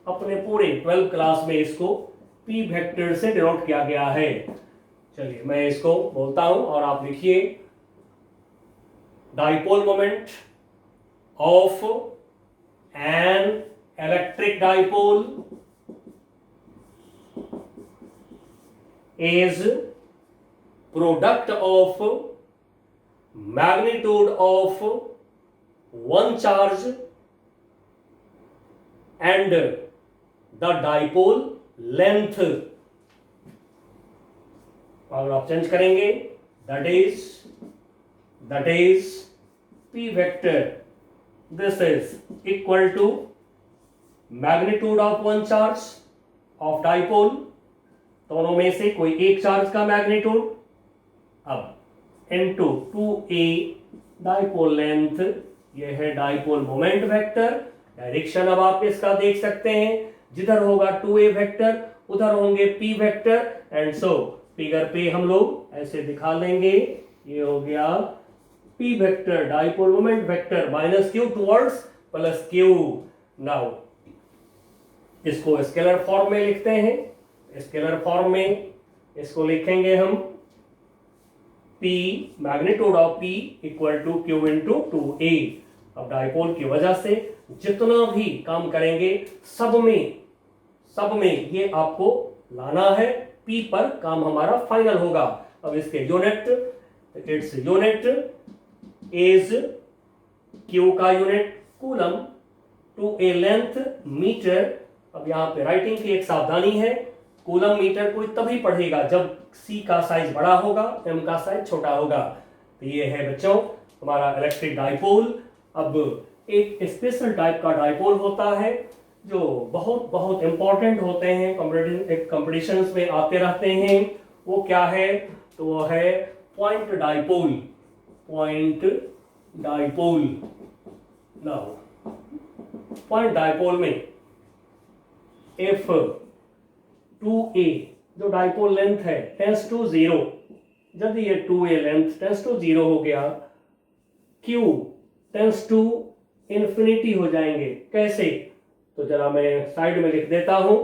अपने पूरे 12th क्लास में इसको पी वेक्टर से डिनोट किया गया है। चलिए मैं इसको बोलता हूं और आप लिखिए। Dipole moment of N electric dipole is product of magnitude of one charge and the dipole length। अगर आप चेंज करेंगे that is p vector, this is equal to magnitude of one charge of dipole, दोनों में से कोई एक चार्ज का मैग्नीट्यूड, अब इनटू 2a डाइपोल लेंथ, ये है डाइपोल मोमेंट वेक्टर। डायरेक्शन अब आप इसका देख सकते हैं, जिधर होगा 2a वेक्टर उधर होंगे p vector, and so figure पे हम लोग ऐसे दिखा लेंगे। ये हो गया p vector dipole moment vector minus q towards plus q। Now इसको स्केलर फॉर्म में लिखते हैं। स्केलर फॉर्म में इसको लिखेंगे हम P magnitude of P equal to Q into 2a। अब डाइपोल की वजह से जितना भी काम करेंगे सब में ये आपको लाना है, P पर काम हमारा फाइनल होगा। अब इसके unit, it's unit is Q का unit coulomb, 2a length metre. अब यहाँ पे राइटिंग की एक सावधानी है, कूलम मीटर कोई तभी पढ़ेगा जब C का साइज बड़ा होगा, M का साइज छोटा होगा। तो ये है बच्चों हमारा इलेक्ट्रिक डाइपोल। अब एक स्पेशल टाइप का डाइपोल होता है जो बहुत बहुत इंपॉर्टेंट होते हैं, कंपटीशंस में आते रहते हैं। वो क्या है? तो वो है point dipole. Point dipole. Now point dipole में इफ 2a जो डाइपोल लेंथ है टेंस टू 0, यदि ये 2a लेंथ टेंस टू 0 हो गया, q टेंस टू इंफिनिटी हो जाएंगे। कैसे? तो जरा मैं साइड में लिख देता हूं।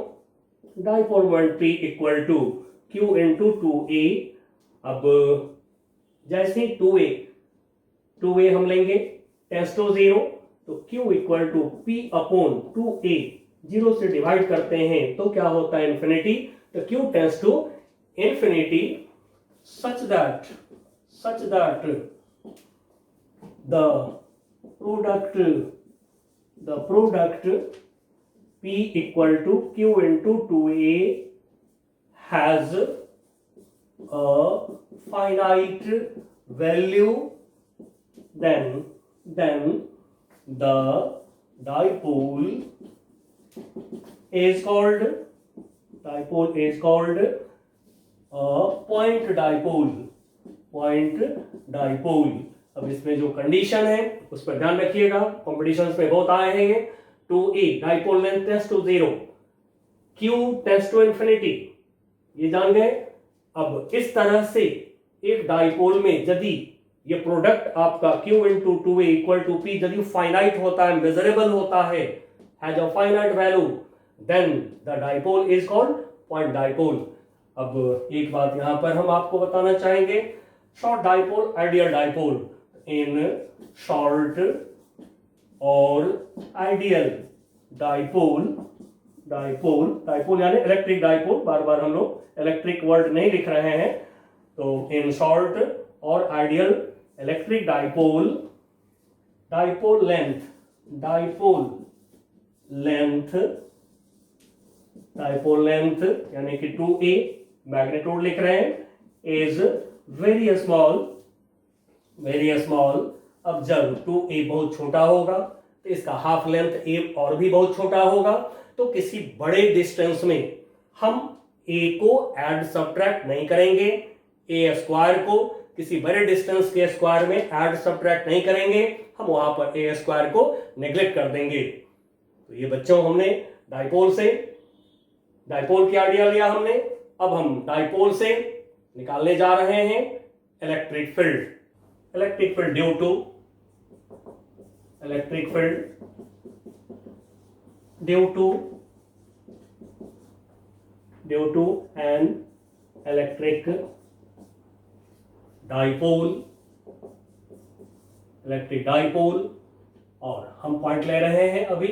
Dipole moment p equal to q into 2a। अब जैसे 2a हम लेंगे टेंस टू 0, तो q equal to p upon 2a, 0 से डिवाइड करते हैं तो क्या होता है? इंफिनिटी। तो q tends to infinity such that the product p equal to q into 2a has a finite value, then the dipole is called point dipole। अब इसमें जो कंडीशन है उस पर ध्यान रखिएगा, कॉम्पिटिशन्स में बहुत आए हैं ये। 2a dipole length tends to 0, q tends to infinity, ये जान गए। अब इस तरह से एक डाइपोल में यदि ये प्रोडक्ट आपका q into 2a equal to p यदि फाइनाइट होता है, मेजरेबल होता है, has a finite value, then the dipole is called point dipole. अब एक बात यहां पर हम आपको बताना चाहेंगे, शॉर्ट डाइपोल, आइडियल डाइपोल। इन शॉर्ट और आइडियल डाइपोल यानी इलेक्ट्रिक डाइपोल, बार बार हम लोग इलेक्ट्रिक वर्ड नहीं लिख रहे हैं। तो इन शॉर्ट और आइडियल इलेक्ट्रिक डाइपोल लेंथ यानी कि 2a मैग्नीट्यूड लिख रहे हैं, इज वेरी स्मॉल। अब जब 2a बहुत छोटा होगा तो इसका हाफ लेंथ a और भी बहुत छोटा होगा, तो किसी बड़े डिस्टेंस में हम a को ऐड सब्ट्रैक्ट नहीं करेंगे, a स्क्वायर को किसी बड़े डिस्टेंस के स्क्वायर में ऐड सब्ट्रैक्ट नहीं करेंगे, हम वहां पर ए स्क्वायर को नेग्लेक्ट कर देंगे। तो ये बच्चों हमने डाइपोल की आइडिया लिया हमने। अब हम डाइपोल से निकालने जा रहे हैं electric field. Electric field due to an electric dipole, और हम पॉइंट ले रहे हैं अभी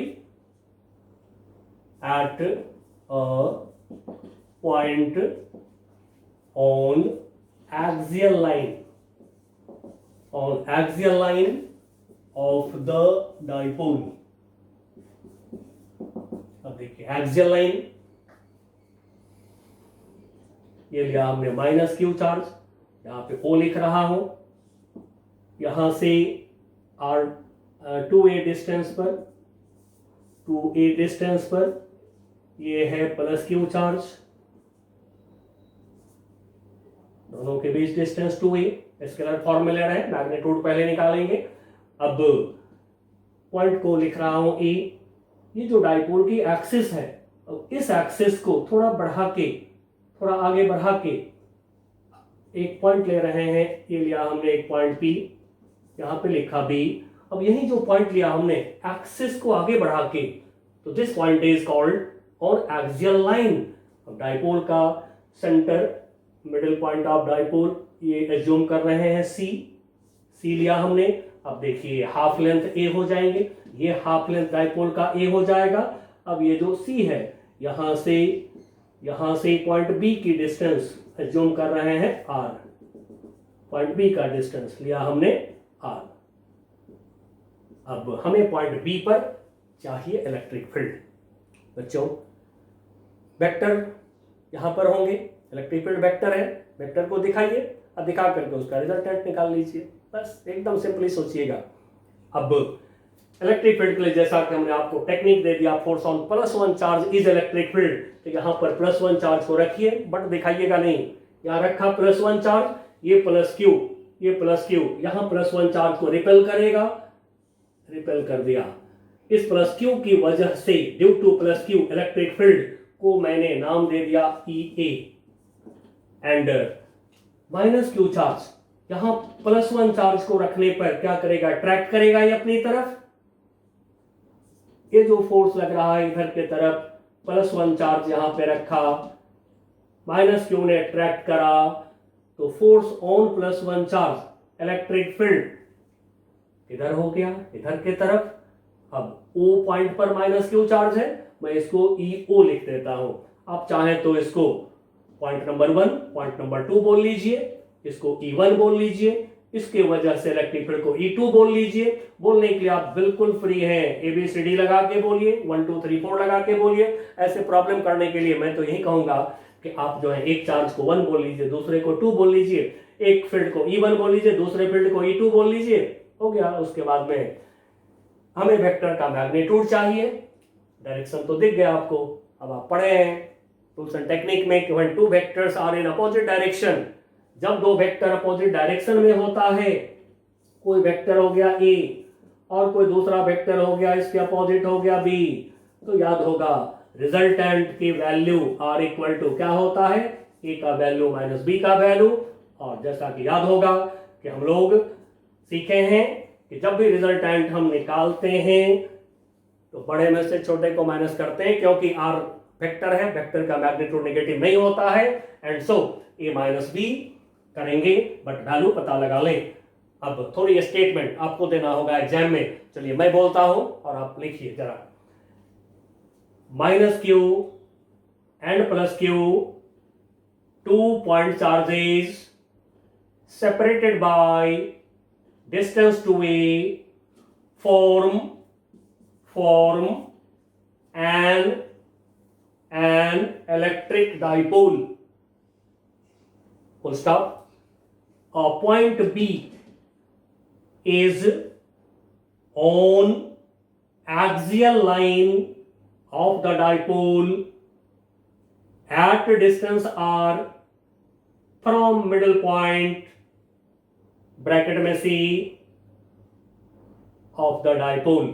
at a point on axial line of the dipole. अब देखिए एक्सियल लाइन, ये लिया हमने माइनस क्यू चार्ज, यहां पे O लिख रहा हूं, यहां से R 2a डिस्टेंस पर ये है प्लस क्यू चार्ज, दोनों के बीच डिस्टेंस 2a। स्केलर फॉर्मूला है, मैग्नीट्यूड पहले निकालेंगे। अब पॉइंट को लिख रहा हूं E। ये जो डाइपोल की एक्सिस है, इस एक्सिस को थोड़ा आगे बढ़ा के एक पॉइंट ले रहे हैं। ये लिया हमने एक पॉइंट P, यहां पे लिखा B। अब यही जो पॉइंट लिया हमने एक्सिस को आगे बढ़ा के, तो this point is called on axial line. अब डाइपोल का centre, middle point of dipole, ये एज्यूम कर रहे हैं C लिया हमने। अब देखिए हाफ लेंथ A हो जाएंगे, ये हाफ लेंथ डाइपोल का A हो जाएगा। अब ये जो C है, यहां से पॉइंट B की डिस्टेंस एज्यूम कर रहे हैं R, पॉइंट B का डिस्टेंस लिया हमने R। अब हमें पॉइंट B पर चाहिए इलेक्ट्रिक फील्ड। बच्चों वेक्टर यहां पर होंगे, इलेक्ट्रिक फील्ड वेक्टर है, वेक्टर को दिखाइए और दिखा करके उसका रिजल्टेंट निकाल लीजिए। बस एकदम सिंपली सोचिएगा। अब इलेक्ट्रिक फील्ड के लिए जैसा कि हमने आपको टेक्निक दे दिया, force on +1 charge is electric field, तो यहां पर +1 चार्ज को रखिए, बट दिखाइएगा नहीं। यहां रखा +1 चार्ज, ये प्लस क्यू, यहां +1 चार्ज को रिपेल करेगा, रिपेल कर दिया। इस प्लस क्यू की वजह से, due two plus Q, electric field को मैंने नाम दे दिया EA। And minus Q charge, यहां +1 चार्ज को रखने पर क्या करेगा, अट्रैक्ट करेगा ये अपनी तरफ। ये जो फोर्स लग रहा है इधर के तरफ, +1 चार्ज यहां पे रखा, माइनस क्यू ने अट्रैक्ट करा, तो force on +1 charge, electric field इधर हो गया, इधर के तरफ। अब O पॉइंट पर माइनस क्यू चार्ज है, मैं इसको EO लिख देता हूं। आप चाहें तो इसको पॉइंट नंबर 1, पॉइंट नंबर 2 बोल लीजिए, इसको E1 बोल लीजिए, इसके वजह से इलेक्ट्रिक फील्ड को E2 बोल लीजिए। बोलने के लिए आप बिल्कुल फ्री हैं, ABCD लगा के बोलिए, 1 2 3 4 लगा के बोलिए। ऐसे प्रॉब्लम करने के लिए मैं तो यही कहूंगा कि आप जो है एक चार्ज को 1 बोल लीजिए, दूसरे को 2 बोल लीजिए, एक फील्ड को E1 बोल लीजिए, दूसरे फील्ड को E2 बोल लीजिए, हो गया। उसके बाद में हमें वेक्टर का मैग्नीट्यूड चाहिए, डायरेक्शन तो दिख गया आपको। अब आप पढ़े हैं टूल्स एंड टेक्निक में कि when two vectors are in opposite direction, जब दो वेक्टर अपोजिट डायरेक्शन में होता है, कोई वेक्टर हो गया A और कोई दूसरा वेक्टर हो गया इसके अपोजिट हो गया B, तो याद होगा रिजल्टेंट की वैल्यू R इक्वल टू क्या होता है, A का वैल्यू माइनस B का वैल्यू। और जैसा कि याद होगा कि हम लोग सीखे हैं कि जब भी रिजल्टेंट हम निकालते हैं तो बड़े में से छोटे को माइनस करते हैं, क्योंकि R वेक्टर है, वेक्टर का मैग्नीट्यूड नेगेटिव नहीं होता है, and so A minus B करेंगे, बट वैल्यू पता लगा लें। अब थोड़ी स्टेटमेंट आपको देना होगा एग्जाम में, चलिए मैं बोलता हूं और आप लिखिए जरा। Minus Q and plus Q, 2 point charges separated by distance to A, form an electric dipole. Full stop. A point B is on axial line of the dipole at distance R from middle point bracket में सी ऑफ द डाइपोल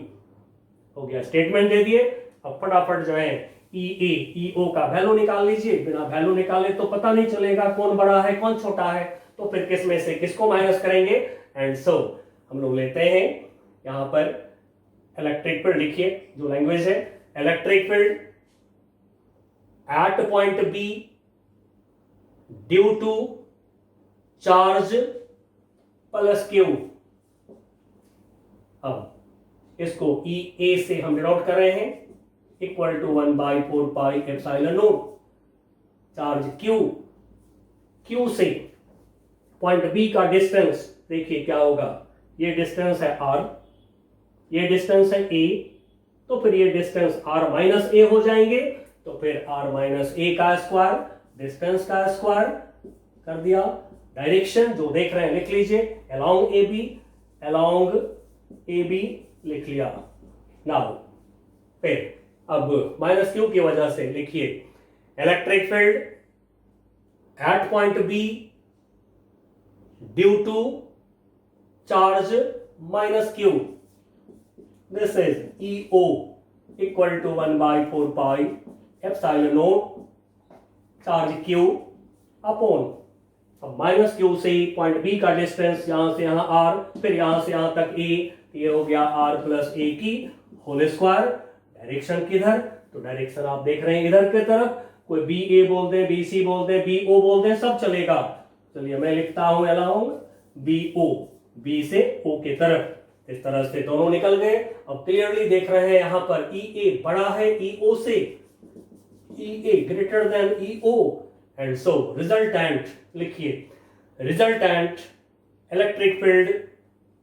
हो गया, स्टेटमेंट दे दिए। अब फटाफट जो है ईओ का वैल्यू निकाल लीजिए। बिना वैल्यू निकाले तो पता नहीं चलेगा कौन बड़ा है कौन छोटा है, तो फिर किस में से किसको माइनस करेंगे। एंड सो हम लोग लेते हैं यहां पर इलेक्ट्रिक फील्ड, लिखिए जो लैंग्वेज है, electric field at point B due to charge plus Q. अब इसको ई ए से हम डिनोट कर रहे हैं, equal to 1/4 pi epsilon naught charge Q से पॉइंट बी का डिस्टेंस देखिए क्या होगा, ये डिस्टेंस है r, ये डिस्टेंस है a, तो फिर ये डिस्टेंस r माइनस ए हो जाएंगे, तो फिर r माइनस ए का स्क्वायर, डिस्टेंस का स्क्वायर कर दिया। डायरेक्शन जो देख रहे हैं लिख लीजिए, अलोंग ए बी लिख लिया। नाउ फिर अब माइनस क्यू की वजह से लिखिए electric field at point B due to charge minus Q, this is E O equal to 1/4 pi epsilon naught charge Q upon, अब माइनस क्यू से पॉइंट बी का डिस्टेंस यहां से यहां r, फिर यहां से यहां तक a, ये हो गया r प्लस ए की होल स्क्वायर। डायरेक्शन किधर, तो डायरेक्शन आप देख रहे हैं इधर की तरफ, कोई बी ए बोल दे, बी सी बोल दे, बी ओ बोल दे, सब चलेगा। चलिए मैं लिखता हूं अलाउंग बी ओ, बी से ओ के तरफ, इस तरह से दोनों निकल गए। अब क्लियरली देख रहे हैं यहां पर ई ए बड़ा है ई ओ से, E A greater than E O, and so resultant लिखिए, resultant electric field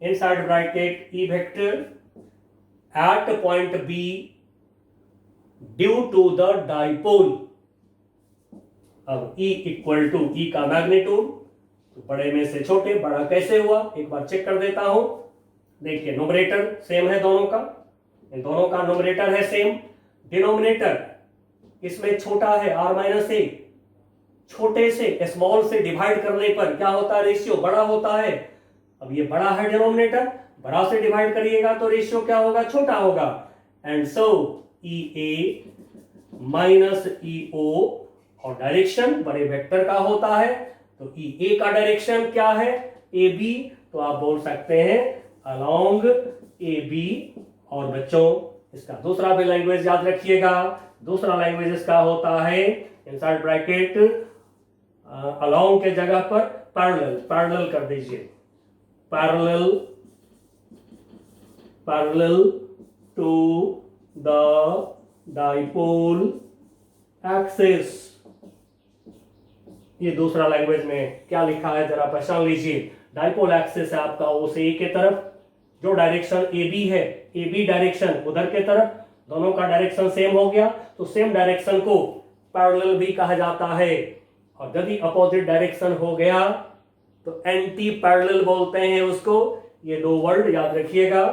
inside bracket E vector at point B due to the dipole. अब E इक्वल टू ई का मैग्नीट्यूड, तो बड़े में से छोटे, बड़ा कैसे हुआ एक बार चेक कर देता हूं। देखिए न्यूमरेटर सेम है दोनों का, इन दोनों का न्यूमरेटर है सेम, डिनोमिनेटर इसमें छोटा है r माइनस ए, छोटे से स्मॉल से डिवाइड करने पर क्या होता है, रेशियो बड़ा होता है। अब ये बड़ा है डिनोमिनेटर, बड़ा से डिवाइड करिएगा तो रेशियो क्या होगा, छोटा होगा। And so E A minus E ओ, और डायरेक्शन बड़े वेक्टर का होता है, तो ई ए का डायरेक्शन क्या है, ए बी, तो आप बोल सकते हैं अलोंग ए बी। और बच्चों इसका दूसरा भी लैंग्वेज याद रखिएगा, दूसरा लैंग्वेज इसका होता है इनसाइड ब्रैकेट अलोंग के जगह पर पैरेलल, पैरेलल कर दीजिए, parallel, parallel to the dipole axis. ये दूसरा लैंग्वेज में क्या लिखा है जरा पहचान लीजिए। डाइपोल एक्सिस है आपका ओ से ए के तरफ, जो डायरेक्शन ए बी है, ए बी डायरेक्शन उधर के तरफ, दोनों का डायरेक्शन सेम हो गया, तो सेम डायरेक्शन को पैरेलल भी कहा जाता है। और यदि अपोजिट डायरेक्शन हो गया तो एंटी पैरेलल बोलते हैं उसको। ये दो वर्ड याद रखिएगा।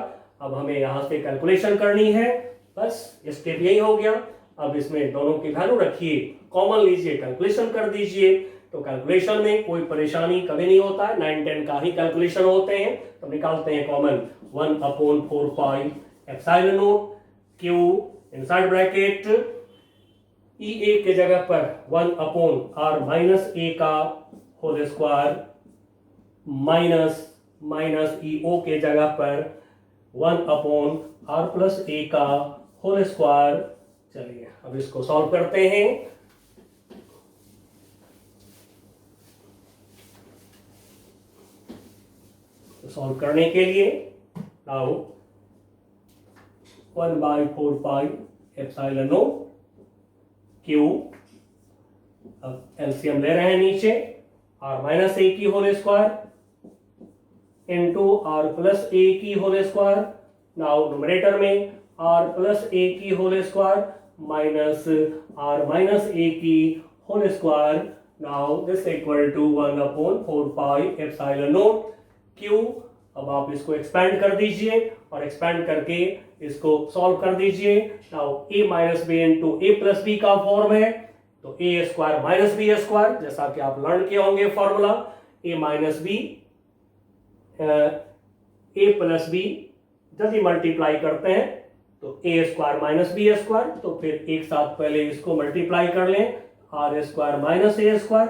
अब हमें यहां से कैलकुलेशन करनी है, बस स्टेप यही हो गया। अब इसमें दोनों की वैल्यू रखिए, कॉमन लीजिए, कैलकुलेशन कर दीजिए। तो कैलकुलेशन में कोई परेशानी कभी नहीं होता है, 9 10 का ही कैलकुलेशन होते हैं। तो निकालते हैं common, 1/4 pi epsilon naught Q inside bracket E A के जगह पर 1/r माइनस ए का whole square minus minus E O के जगह पर 1/r प्लस ए का होल स्क्वायर। चलिए अब इसको सॉल्व करते हैं। तो सॉल्व करने के लिए now 1/4 pi epsilon naught Q, अब एलसीएम ले रहे हैं नीचे, r माइनस ए की whole square into r plus A की होल स्क्वायर। नाउ न्यूमरेटर में r प्लस ए की whole square minus r minus A की whole square. Now this equal to 1/4 pi epsilon naught Q. अब आप इसको एक्सपेंड कर दीजिए और एक्सपेंड करके इसको सॉल्व कर दीजिए। Now a minus B into A plus B का फॉर्म है, तो A square minus B square, जैसा कि आप लर्न किए होंगे formula, a minus B A plus B यदि मल्टीप्लाई करते हैं तो A square minus B square, तो फिर एक साथ पहले इसको मल्टीप्लाई कर लें, R square minus A square,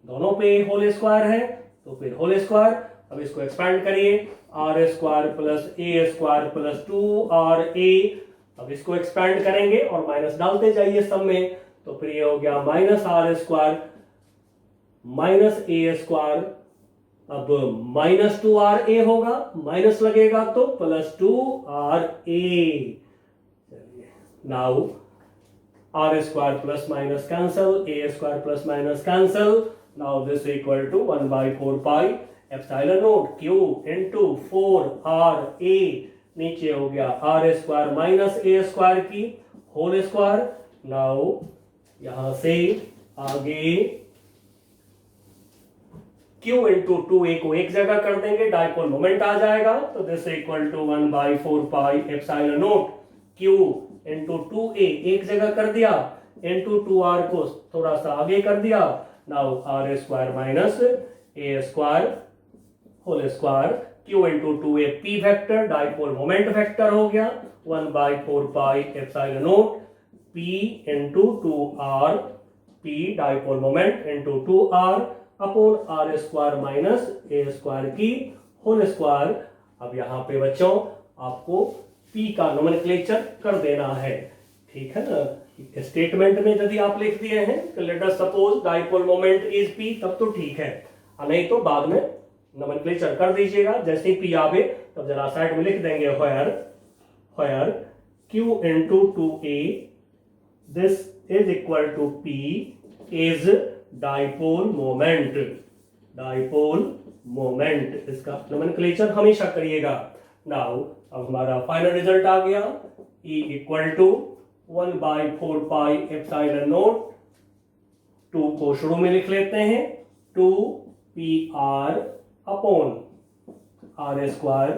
दोनों पे ए होल स्क्वायर है तो फिर होल स्क्वायर। अब इसको एक्सपेंड करिए, R square plus A square plus 2RA। अब इसको एक्सपेंड करेंगे और माइनस डालते जाइए सब में, तो फिर ये हो गया minus R square minus A square. अब माइनस 2RA होगा, माइनस लगेगा तो plus 2RA। Now R square plus minus cancel, A square plus minus cancel. Now this equal to 1/4 pi epsilon not Q into 4RA। नीचे हो गया R square minus A square की होल स्क्वायर। नाउ यहां से आगे Q इंटू 2A को एक जगह कर देंगे, डाइपोल मोमेंट आ जाएगा, तो this equal to 1/4 pi epsilon not Q into 2A एक जगह कर दिया, इंटू 2R को थोड़ा सा आगे कर दिया। Now R square minus A square whole square Q into 2A P vector dipole moment vector हो गया 1/4 pi epsilon naught P into 2R, P dipole moment into 2R upon R square minus A square की होल स्क्वायर। अब यहाँ पे बच्चों आपको P का नोमेनक्लेचर कर देना है, ठीक है ना। स्टेटमेंट में यदि आप लिख दिए हैं तो let us suppose dipole moment is P, तब तो ठीक है, नहीं तो बाद में नोमेनक्लेचर कर दीजिएगा। जैसे ही P आवे तब जरा साइड में लिख देंगे where Q into 2A this is equal to P is dipole moment। इसका नोमेनक्लेचर हमेशा करिएगा। नाउ अब हमारा फाइनल रिजल्ट आ गया, E equal to 1/4 pi epsilon naught, 2 को शुरू में लिख लेते हैं, 2PR upon R square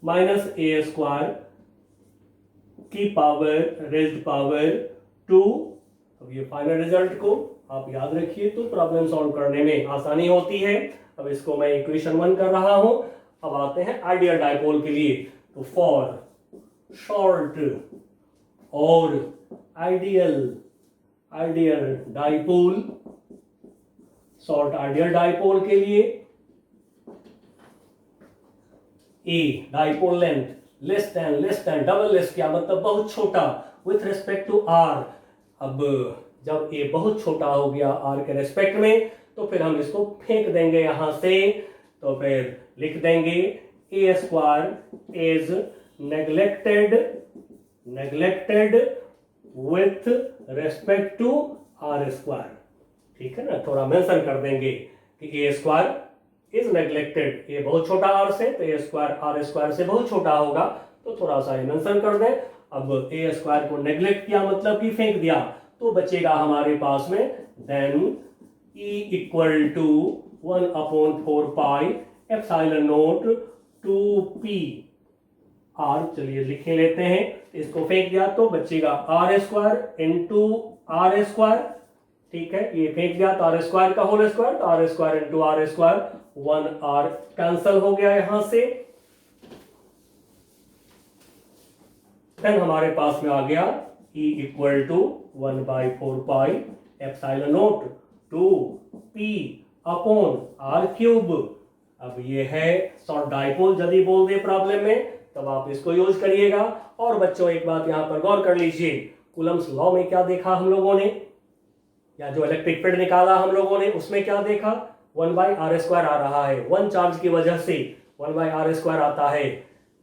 minus A square की पावर रेज्ड पावर 2। अब ये फाइनल रिजल्ट को आप याद रखिए तो प्रॉब्लम सॉल्व करने में आसानी होती है। अब इसको मैं इक्वेशन 1 कर रहा हूं। अब आते हैं आइडियल डाइपोल के लिए, तो फॉर शॉर्ट और ideal dipole, short ideal dipole के लिए a dipole length less than double less, क्या मतलब बहुत छोटा विथ रिस्पेक्ट टू आर। अब जब ए बहुत छोटा हो गया आर के रेस्पेक्ट में तो फिर हम इसको फेंक देंगे यहां से, तो फिर लिख देंगे A square is neglected with respect to R square, ठीक है ना। थोड़ा मेंशन कर देंगे कि A square is neglected, A बहुत छोटा आर से, तो ए स्क्वायर आर स्क्वायर से बहुत छोटा होगा, तो थोड़ा सा मेंशन कर दें। अब ए स्क्वायर को नेग्लेक्ट किया मतलब कि फेंक दिया, तो बचेगा हमारे पास में then E equal to 1/4 pi epsilon naught 2P R। चलिए लिख लेते हैं, इसको फेंक दिया तो बचेगा R square into R square, ठीक है। ये फेंक दिया तो आर स्क्वायर का होल स्क्वायर, तो R square into R square, 1R cancel हो गया यहां से। देन हमारे पास में आ गया E equal to 1/4 pi epsilon naught 2P upon R cube. अब ये है शॉर्ट डाइपोल, यदि बोल दे प्रॉब्लम में तब आप इसको यूज करिएगा। और बच्चों एक बात यहां पर गौर कर लीजिए, कूलम्स लॉ में क्या देखा हम लोगों ने, या जो इलेक्ट्रिक फील्ड निकाला हम लोगों ने उसमें क्या देखा, 1/r² आ रहा है, 1 चार्ज की वजह से 1/r² आता है।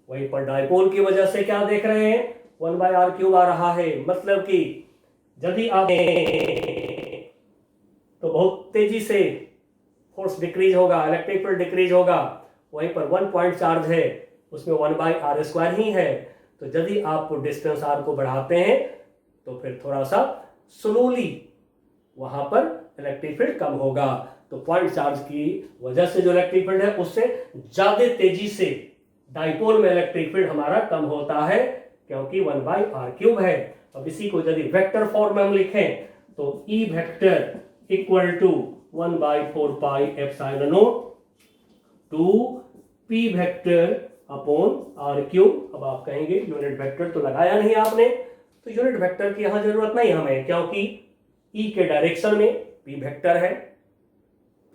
वहीं पर डाइपोल की वजह से क्या देख रहे हैं, 1/r³ आ रहा है। मतलब कि यदि आप तो बहुत तेजी से फोर्स डिक्रीज होगा, इलेक्ट्रिक फील्ड डिक्रीज होगा। वहीं पर 1 पॉइंट चार्ज है, उसमें 1/r² ही है, तो यदि आप डिस्टेंस r को बढ़ाते हैं तो फिर थोड़ा सा स्लोली वहां पर इलेक्ट्रिक फील्ड कम होगा। तो पॉइंट चार्ज की वजह से जो इलेक्ट्रिक फील्ड है उससे ज्यादा तेजी से डाइपोल में इलेक्ट्रिक फील्ड हमारा कम होता है, क्योंकि 1/r³ है। अब इसी को यदि वेक्टर फॉर्म में हम लिखें तो E vector equal to 1/4 pi epsilon naught 2 P vector upon R cube. अब आप कहेंगे यूनिट वेक्टर तो लगाया नहीं आपने, तो यूनिट वेक्टर की यहां जरूरत नहीं हमें, क्योंकि ई के डायरेक्शन में पी वेक्टर है,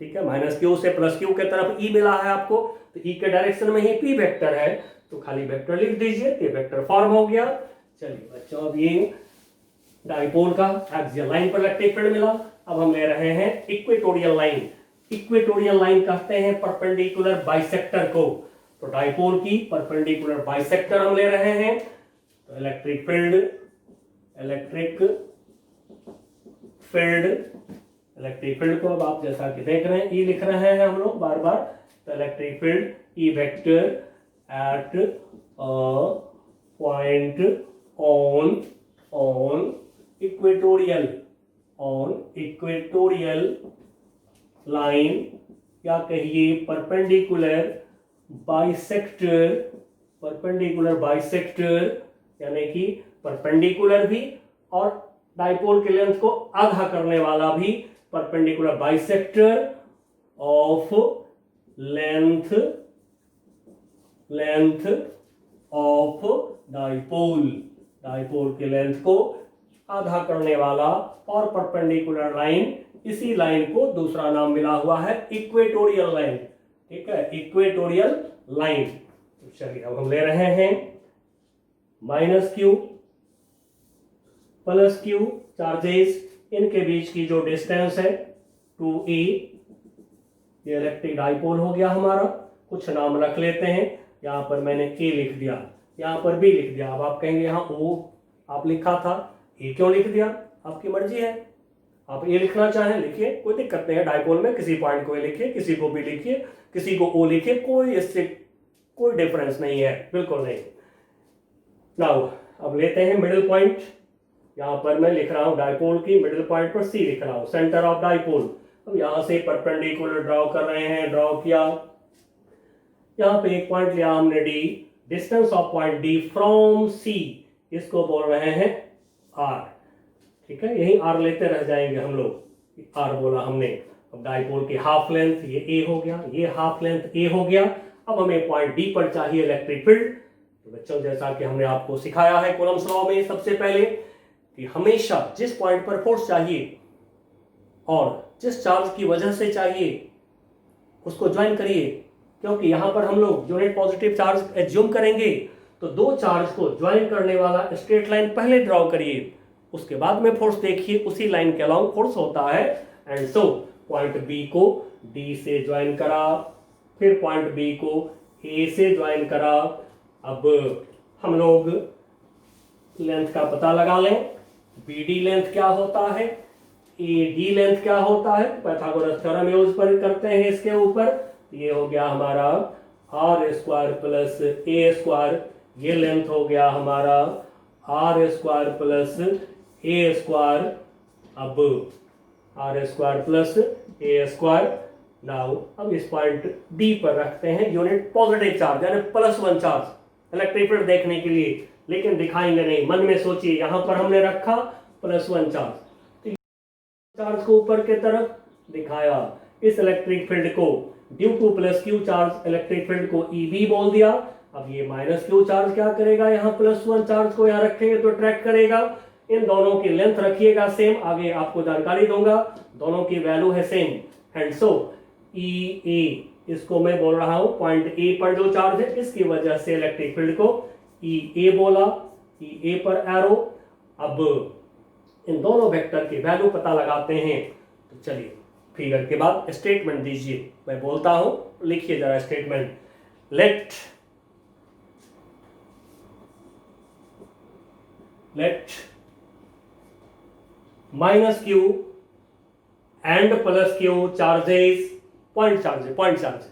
ठीक है, माइनस क्यू से प्लस क्यू के तरफ ई मिला है आपको, तो ई के डायरेक्शन में ही पी वेक्टर है, तो खाली वेक्टर लिख दीजिए, ये वेक्टर फॉर्म हो गया। चलिए बच्चों, अब ये डाइपोल का एक्सियल लाइन पर इलेक्ट्रिक फील्ड मिला। अब हम ले रहे हैं इक्वेटोरियल लाइन। इक्वेटोरियल लाइन कहते हैं परपेंडिकुलर बाइसेक्टर को, तो डाइपोल की परपेंडिकुलर बाइसेक्टर हम ले रहे हैं, तो इलेक्ट्रिक फील्ड इलेक्ट्रिक फील्ड को अब आप जैसा कि देख रहे हैं ई लिख रहे हैं हम लोग बार बार, तो electric field E vector at point on equatorial line, या कहिए परपेंडिकुलर बाइसेक्टर, यानी कि परपेंडिकुलर भी और डाइपोल के लेंथ को आधा करने वाला भी, perpendicular bisector of length of dipole के लेंथ को आधा करने वाला और परपेंडिकुलर लाइन, इसी लाइन को दूसरा नाम मिला हुआ है इक्वेटोरियल लाइन, ठीक है, इक्वेटोरियल लाइन। तो चलिए अब हम ले रहे हैं minus Q plus Q charges, इनके बीच की जो डिस्टेंस है 2a, ये इलेक्ट्रिक डाइपोल हो गया हमारा। कुछ नाम रख लेते हैं, यहां पर मैंने a लिख दिया, यहां पर b लिख दिया। अब आप कहेंगे यहां o आप लिखा था, a क्यों लिख दिया, आपकी मर्जी है, आप a लिखना चाहें लिखिए, कोई दिक्कत नहीं है। डाइपोल में किसी पॉइंट को a लिखिए, किसी को b लिखिए, किसी को o लिखिए, कोई इससे कोई डिफरेंस नहीं है, बिल्कुल नहीं। नाउ अब लेते हैं मिडिल पॉइंट, यहां पर मैं लिख रहा हूं डाइपोल की मिडिल पॉइंट पर C लिख रहा हूं, सेंटर ऑफ डाइपोल। अब यहां से परपेंडिकुलर ड्रॉ कर रहे हैं, ड्रॉ किया, यहां पे एक पॉइंट लिया हमने D, distance of point D from C, इसको बोल रहे हैं R, ठीक है, यही R लेते रह जाएंगे हम लोग, R बोला हमने। अब डाइपोल की हाफ लेंथ ये A हो गया, ये हाफ लेंथ A हो गया। अब हमें पॉइंट D पर चाहिए इलेक्ट्रिक फील्ड। तो बच्चों जैसा कि हमने आपको सिखाया है कूलम्ब्स लॉ में सबसे पहले, कि हमेशा जिस पॉइंट पर फोर्स चाहिए और जिस चार्ज की वजह से चाहिए उसको ज्वाइन करिए, क्योंकि यहां पर हम लोग यूनिट पॉजिटिव चार्ज एज्यूम करेंगे, तो दो चार्ज को ज्वाइन करने वाला स्ट्रेट लाइन पहले ड्रॉ करिए, उसके बाद में फोर्स देखिए, उसी लाइन के अलाउंग फोर्स होता है। एंड सो पॉइंट बी को डी से ज्वाइन करा, फिर पॉइंट बी को ए से ज्वाइन करा। अब हम लोग लेंथ का पता लगा लें, बी डी लेंथ क्या होता है, ए डी लेंथ क्या होता है, पाइथागोरस थ्योरम यूज पर करते हैं इसके ऊपर। ये हो गया हमारा R square plus A square, ये लेंथ हो गया हमारा R square plus A square. अब R square plus A square. Now अब इस पॉइंट डी पर रखते हैं यूनिट पॉजिटिव चार्ज यानी +1 चार्ज इलेक्ट्रिक फील्ड देखने के लिए, लेकिन दिखाएंगे नहीं, मन में सोचिए, यहां पर हमने रखा +1 चार्ज, तो चार्ज को ऊपर के तरफ दिखाया, इस इलेक्ट्रिक फील्ड को due two plus Q charge electric field को ईबी बोल दिया। अब ये माइनस क्यू चार्ज क्या करेगा, यहाँ +1 चार्ज को यहाँ रखेंगे तो अट्रैक्ट करेगा। इन दोनों की लेंथ रखिएगा सेम, आगे आपको जानकारी दूंगा, दोनों की वैल्यू है सेम। एंड सो ई ए, इसको मैं बोल रहा हूं पॉइंट ए पर जो चार्ज है, इसकी वजह से इलेक्ट्रिक फील्ड को ई ए बोला, ई ए पर एरो। अब इन दोनों वेक्टर की वैल्यू पता लगाते हैं, तो चलिए फिगर के बाद स्टेटमेंट दीजिए, मैं बोलता हूं, लिखिए जरा statement. Let minus Q and plus Q charges, point charges,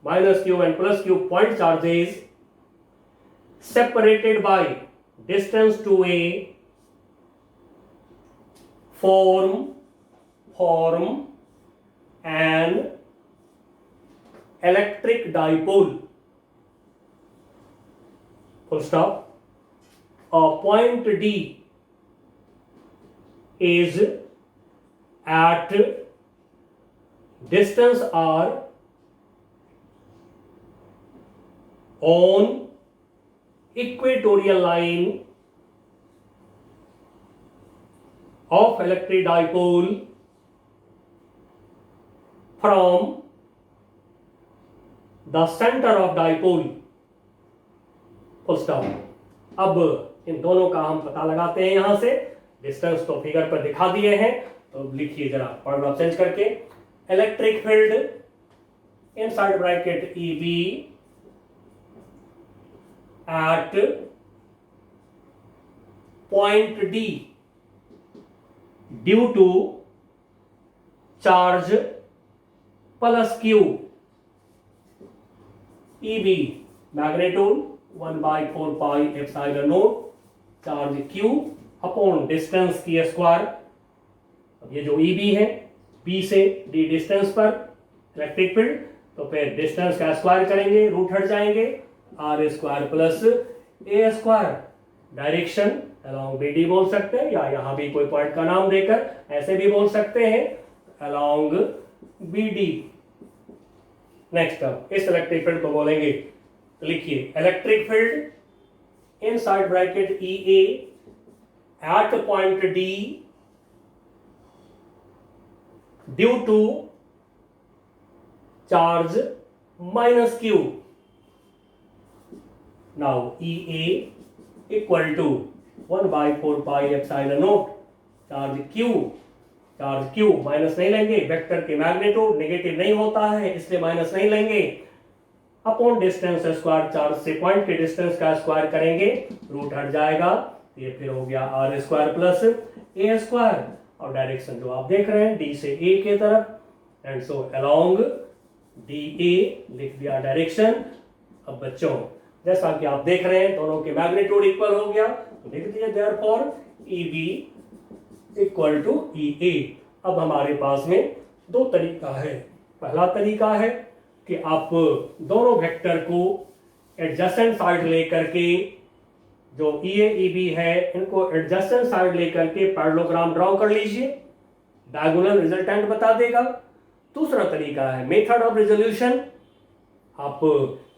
minus Q and plus Q point charges separated by distance to a form an electric dipole, full stop. A point D is at distance r on equatorial line of electric dipole from the center of dipole, full stop। अब इन दोनों का हम पता लगाते हैं यहां से। डिस्टेंस तो फिगर पर दिखा दिए हैं, तो लिखिए जरा फॉर्मूला चेंज करके। Electric field inside bracket EB at point D due to charge plus Q, EB magnitude 1/4 pi epsilon naught charge Q upon distance की स्क्वायर। अब ये जो EB है, B से D डिस्टेंस पर इलेक्ट्रिक फील्ड, तो फिर डिस्टेंस का स्क्वायर करेंगे, रूट हट जाएंगे, R square plus A square. Direction along BD बोल सकते हैं, या यहां भी कोई पॉइंट का नाम देकर ऐसे भी बोल सकते हैं, अलोंग BD। नेक्स्ट अब इस इलेक्ट्रिक फील्ड को बोलेंगे, तो लिखिए electric field inside bracket EA at point D due to charge minus Q। Now EA equal to 1/4 pi epsilon naught charge Q minus नहीं लेंगे, वेक्टर के मैग्नीट्यूड नेगेटिव नहीं होता है इसलिए माइनस नहीं लेंगे, अपॉन डिस्टेंस स्क्वायर, चार्ज से पॉइंट के डिस्टेंस का स्क्वायर करेंगे, रूट हट जाएगा, ये फिर हो गया R square plus A square. और डायरेक्शन जो आप देख रहे हैं D से A के तरफ, एंड सो अलोंग DA लिख दिया डायरेक्शन। अब बच्चों जैसा कि आप देख रहे हैं दोनों के मैग्नीट्यूड इक्वल हो गया, तो लिख दिया therefore EB equal to EA। अब हमारे पास में दो तरीका है। पहला तरीका है कि आप दोनों वेक्टर को एडजेसेंट साइड लेकर के, जो EA EB है इनको एडजेसेंट साइड लेकर के पैरेललोग्राम ड्रॉ कर लीजिए, डायगोनल रिजल्टेंट बता देगा। दूसरा तरीका है मेथड ऑफ रिजोल्यूशन। आप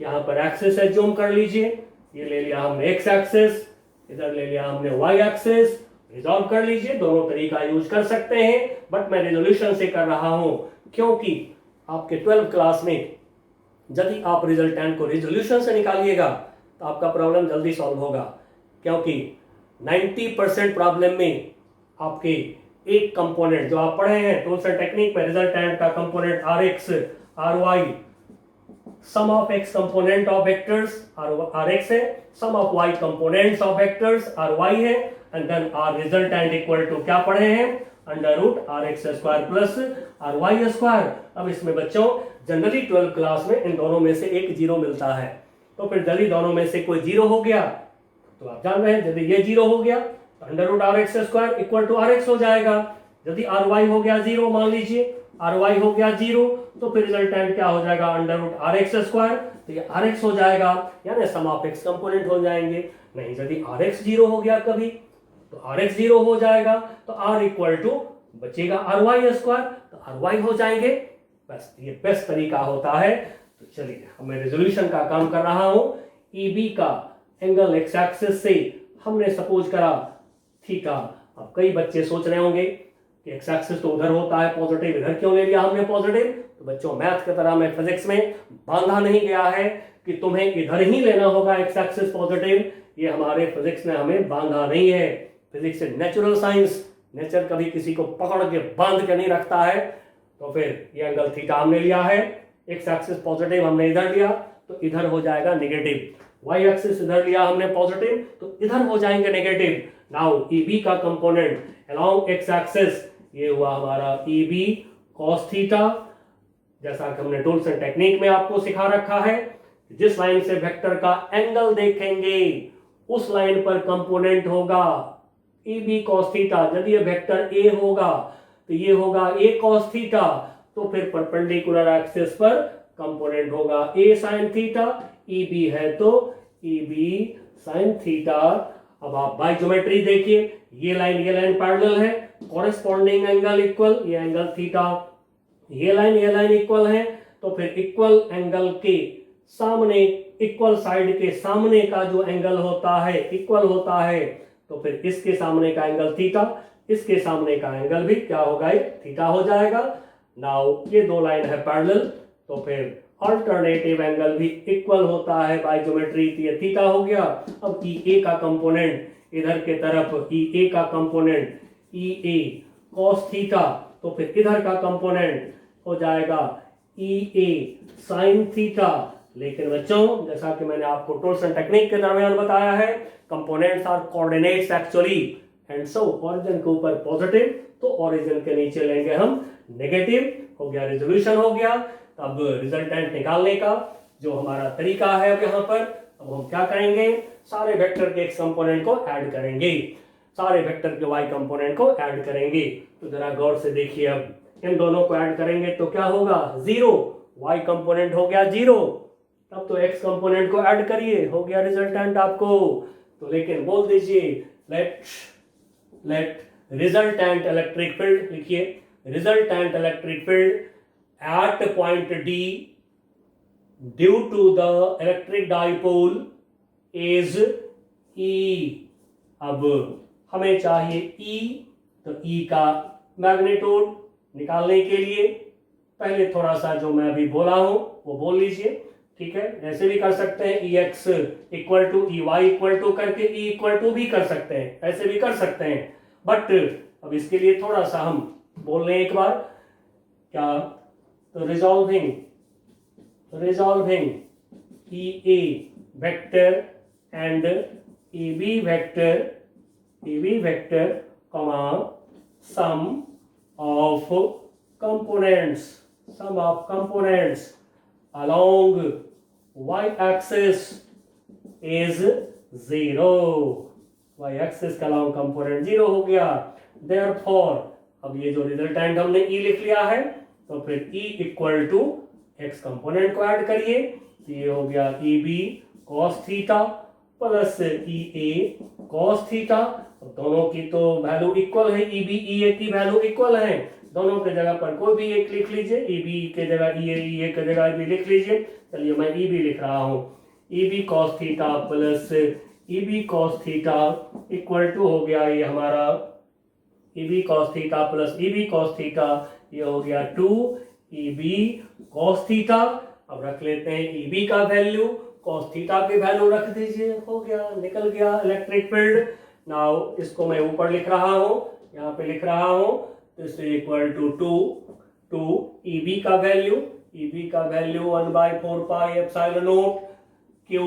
यहां पर एक्सिस एज्यूम कर लीजिए, ये ले लिया हमने एक्स एक्सिस, इधर ले लिया हमने वाई एक्सिस, रिजॉल्व कर लीजिए। दोनों तरीका यूज कर सकते हैं, बट मैं रिजोल्यूशन से कर रहा हूं क्योंकि आपके 12th क्लास में यदि आप रिजल्टेंट को रिजोल्यूशन से निकालिएगा तो आपका प्रॉब्लम जल्दी सॉल्व होगा, क्योंकि 90% प्रॉब्लम में आपके एक कंपोनेंट जो आप पढ़े हैं टूल्स एंड टेक्निक में, रिजल्टेंट का component Rx Ry, sum of x component of vectors Rx है, sum of y components of vectors Ry है, and then R resultant equal to क्या पढ़े हैं, under root Rx square plus Ry square. अब इसमें बच्चों जनरली 12th क्लास में इन दोनों में से एक जीरो मिलता है, तो फिर यदि दोनों में से कोई जीरो हो गया तो आप जान रहे हैं यदि ये जीरो हो गया तो under root Rx square equal to Rx हो जाएगा। यदि Ry हो गया जीरो, मान लीजिए Ry हो गया जीरो, तो फिर रिजल्टेंट क्या हो जाएगा, अंडर रूट Rx स्क्वायर, तो ये Rx हो जाएगा, यानी सम ऑफ x कंपोनेंट हो जाएंगे। नहीं, यदि Rx जीरो हो गया कभी तो Rx जीरो हो जाएगा, तो R इक्वल टू बचेगा Ry स्क्वायर, तो Ry हो जाएंगे। बस ये बेस्ट तरीका होता है। तो चलिए मैं रेजोल्यूशन का काम कर रहा हूं। EB का एंगल एक्स एक्सिस से हमने सपोज करा थीटा। अब कई बच्चे सोच रहे होंगे कि एक्स एक्सिस तो उधर होता है पॉजिटिव, इधर क्यों ले लिया हमने पॉजिटिव। तो बच्चों मैथ की तरह में फिजिक्स में बांधा नहीं गया है कि तुम्हें इधर ही लेना होगा एक्स एक्सिस पॉजिटिव, ये हमारे फिजिक्स ने हमें बांधा नहीं है। फिजिक्स नेचुरल साइंस, नेचर कभी किसी को पकड़ के बांध के नहीं रखता है। तो फिर ये एंगल थीटा हमने लिया है, एक्स एक्सिस पॉजिटिव हमने इधर लिया तो इधर हो जाएगा नेगेटिव, वाई एक्सिस इधर लिया हमने पॉजिटिव तो इधर हो जाएंगे नेगेटिव। नाउ EB का कंपोनेंट अलोंग एक्स एक्सिस, ये हुआ हमारा EB cos थीटा। जैसा कि हमने टूल्स एंड टेक्निक में आपको सिखा रखा है, जिस लाइन से वेक्टर का एंगल देखेंगे उस लाइन पर कंपोनेंट होगा EB cos थीटा। यदि ये वेक्टर A होगा तो ये होगा A cos थीटा, तो फिर परपेंडिकुलर एक्सिस पर कंपोनेंट होगा A sin थीटा। EB है तो EB sin थीटा। अब आप बाय ज्योमेट्री देखिए, ये लाइन पैरेलल है, कॉरेस्पॉन्डिंग एंगल इक्वल, ये एंगल थीटा, ये लाइन इक्वल है, तो फिर इक्वल एंगल के सामने इक्वल साइड के सामने का जो एंगल होता है इक्वल होता है, तो फिर इसके सामने का एंगल थीटा, इसके सामने का एंगल भी क्या होगा, थीटा हो जाएगा। नाउ ये दो लाइन है पैरेलल, तो फिर अल्टरनेटिव एंगल भी इक्वल होता है बाय ज्योमेट्री, ये थीटा हो गया। अब ई ए का कंपोनेंट इधर के तरफ, ई ए का component E A cos theta, तो फिर इधर का कंपोनेंट हो जाएगा ई ए साइन थीटा। लेकिन बच्चों जैसा कि मैंने आपको टोर्सन टेक्निक के दरमियान बताया है, components are coordinates actually, and so origin के ऊपर पॉजिटिव तो ओरिजिन के नीचे लेंगे हम नेगेटिव। हो गया, रिजोल्यूशन हो गया। अब रिजल्टेंट निकालने का जो हमारा तरीका है अब यहाँ पर, अब हम क्या करेंगे, सारे वेक्टर के एक्स कंपोनेंट को ऐड करेंगे, सारे वेक्टर के वाई कंपोनेंट को ऐड करेंगे। तो जरा गौर से देखिए, अब इन दोनों को ऐड करेंगे तो क्या होगा, 0, वाई कंपोनेंट हो गया 0, तब तो एक्स कंपोनेंट को ऐड करिए, हो गया रिजल्टेंट आपको। तो लेकिन बोल दीजिए लेट रिजल्टेंट इलेक्ट्रिक फील्ड, लिखिए resultant electric field at point D due to the electric dipole is E। अब हमें चाहिए E, तो E का मैग्नीट्यूड निकालने के लिए पहले थोड़ा सा जो मैं अभी बोला हूं वो बोल लीजिए, ठीक है। ऐसे भी कर सकते हैं, E X equal to E Y equal to करके ई इक्वल टू भी कर सकते हैं, ऐसे भी कर सकते हैं। बट अब इसके लिए थोड़ा सा हम बोल रहे हैं एक बार क्या, तो resolving EA vector and EB vector comma sum of components along y-axis is 0, y-axis का along component 0 हो गया। Therefore अब ये जो रिजल्टेंट हमने E लिख लिया है, तो फिर E equal to X component को ऐड करिए, तो ये हो गया E B cos theta plus E A cos theta. दोनों की तो वैल्यू इक्वल है, ई बी ई ए की वैल्यू इक्वल है, दोनों के जगह पर कोई भी एक लिख लीजिए, ई बी के जगह ई ए के जगह भी लिख लीजिए। चलिए मैं ई बी लिख रहा हूँ, E B cos theta plus E B cos theta equal to हो गया ये हमारा E B cos theta plus E B cos theta, ये हो गया 2 ई बी कॉस थीटा। अब रख लेते हैं ई बी का वैल्यू, कॉस थीटा की वैल्यू रख दीजिए, हो गया, निकल गया इलेक्ट्रिक फील्ड। नाउ इसको मैं ऊपर लिख रहा हूं, यहाँ पे लिख रहा हूं, this is equal to 2 E B का वैल्यू, ई बी का value 1/4 pi epsilon naught Q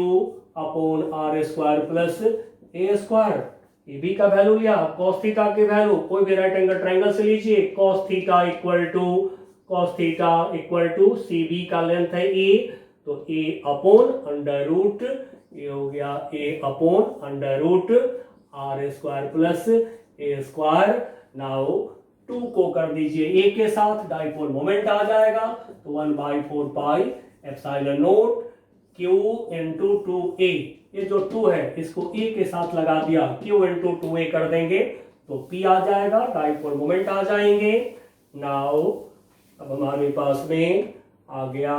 upon R square plus A square. E B का वैल्यू लिया, cos थीटा की वैल्यू कोई भी राइट एंगल ट्रायंगल से लीजिए, cos theta equal to C B का लेंथ है ए, तो ए अपॉन अंडर रूट, ये हो गया A upon under root R square plus A square. Now 2 को कर दीजिए ए के साथ, डाइपोल मोमेंट आ जाएगा, तो 1/4 pi epsilon not Q into 2a, ये जो 2 है इसको a के साथ लगा दिया, Q इंटू 2a कर देंगे तो P आ जाएगा, डाइपोल मोमेंट आ जाएंगे। नाउ अब हमारे पास में आ गया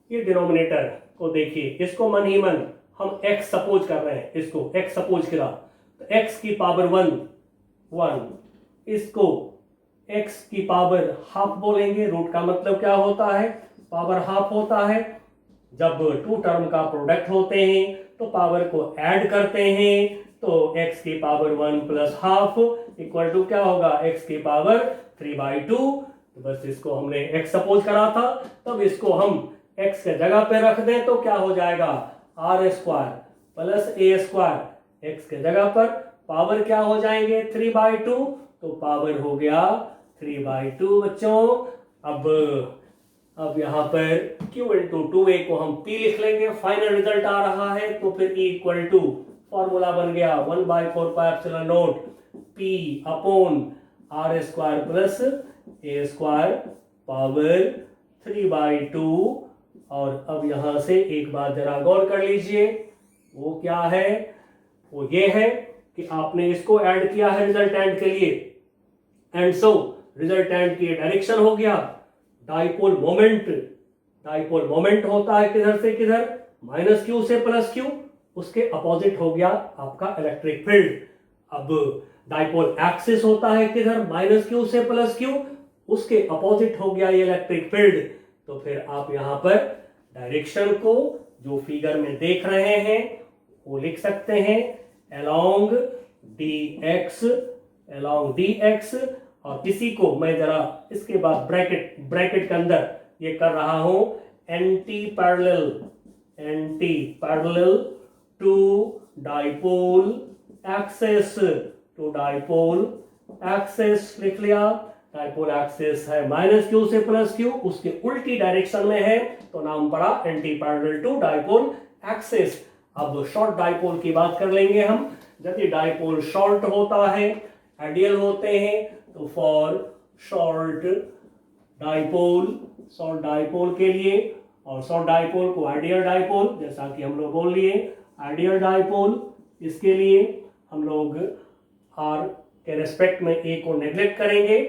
ये डिनोमिनेटर को देखिए, इसको मन ही मन हम x सपोज कर रहे हैं, इसको x सपोज करा तो x की पावर 1, इसको x की पावर हाफ बोलेंगे। रूट का मतलब क्या होता है, पावर हाफ होता है। जब 2 टर्म का प्रोडक्ट होते हैं तो पावर को ऐड करते हैं, तो x की power 1 plus half equal to क्या होगा, x की पावर 3/2। तो बस इसको हमने x सपोज करा था, तब इसको हम x के जगह पे रख दें तो क्या हो जाएगा, R square plus A square. x के जगह पर पावर क्या हो जाएंगे 3/2, तो पावर हो गया 3/2 बच्चों। अब यहाँ पर Q इंटू 2a को हम P लिख लेंगे, फाइनल रिजल्ट आ रहा है, तो फिर E इक्वल टू फॉर्मूला बन गया 1/4 pi epsilon naught P upon R square plus A square power 3/2। और अब यहां से एक बात जरा गौर कर लीजिए, वो क्या है, वो ये है कि आपने इसको ऐड किया है रिजल्टेंट के लिए, एंड सो रिजल्टेंट की डायरेक्शन हो गया डाइपोल मोमेंट होता है किधर से किधर, माइनस क्यू से प्लस क्यू, उसके अपोजिट हो गया आपका इलेक्ट्रिक फील्ड। अब डाइपोल एक्सिस होता है किधर, माइनस क्यू से प्लस क्यू, उसके अपोजिट हो गया ये इलेक्ट्रिक फील्ड। तो फिर आप यहां पर डायरेक्शन को जो फिगर में देख रहे हैं वो लिख सकते हैं along dx, और इसी को मैं जरा इसके बाद ब्रैकेट के अंदर ये कर रहा हूं anti parallel to dipole axis लिख लिया। डाइपोल एक्सेस है माइनस क्यू से प्लस क्यू, उसके उल्टी डायरेक्शन में है तो नाम पड़ा anti parallel to dipole axis. अब शॉर्ट डाइपोल की बात कर लेंगे हम। यदि डाइपोल शॉर्ट होता है, आइडियल होते हैं, तो फॉर शॉर्ट डाइपोल के लिए, और शॉर्ट डाइपोल को आइडियल डाइपोल, जैसा कि हम लोग बोल लिए आइडियल डाइपोल, इसके लिए हम लोग आर के रेस्पेक्ट में ए को नेग्लेक्ट करेंगे।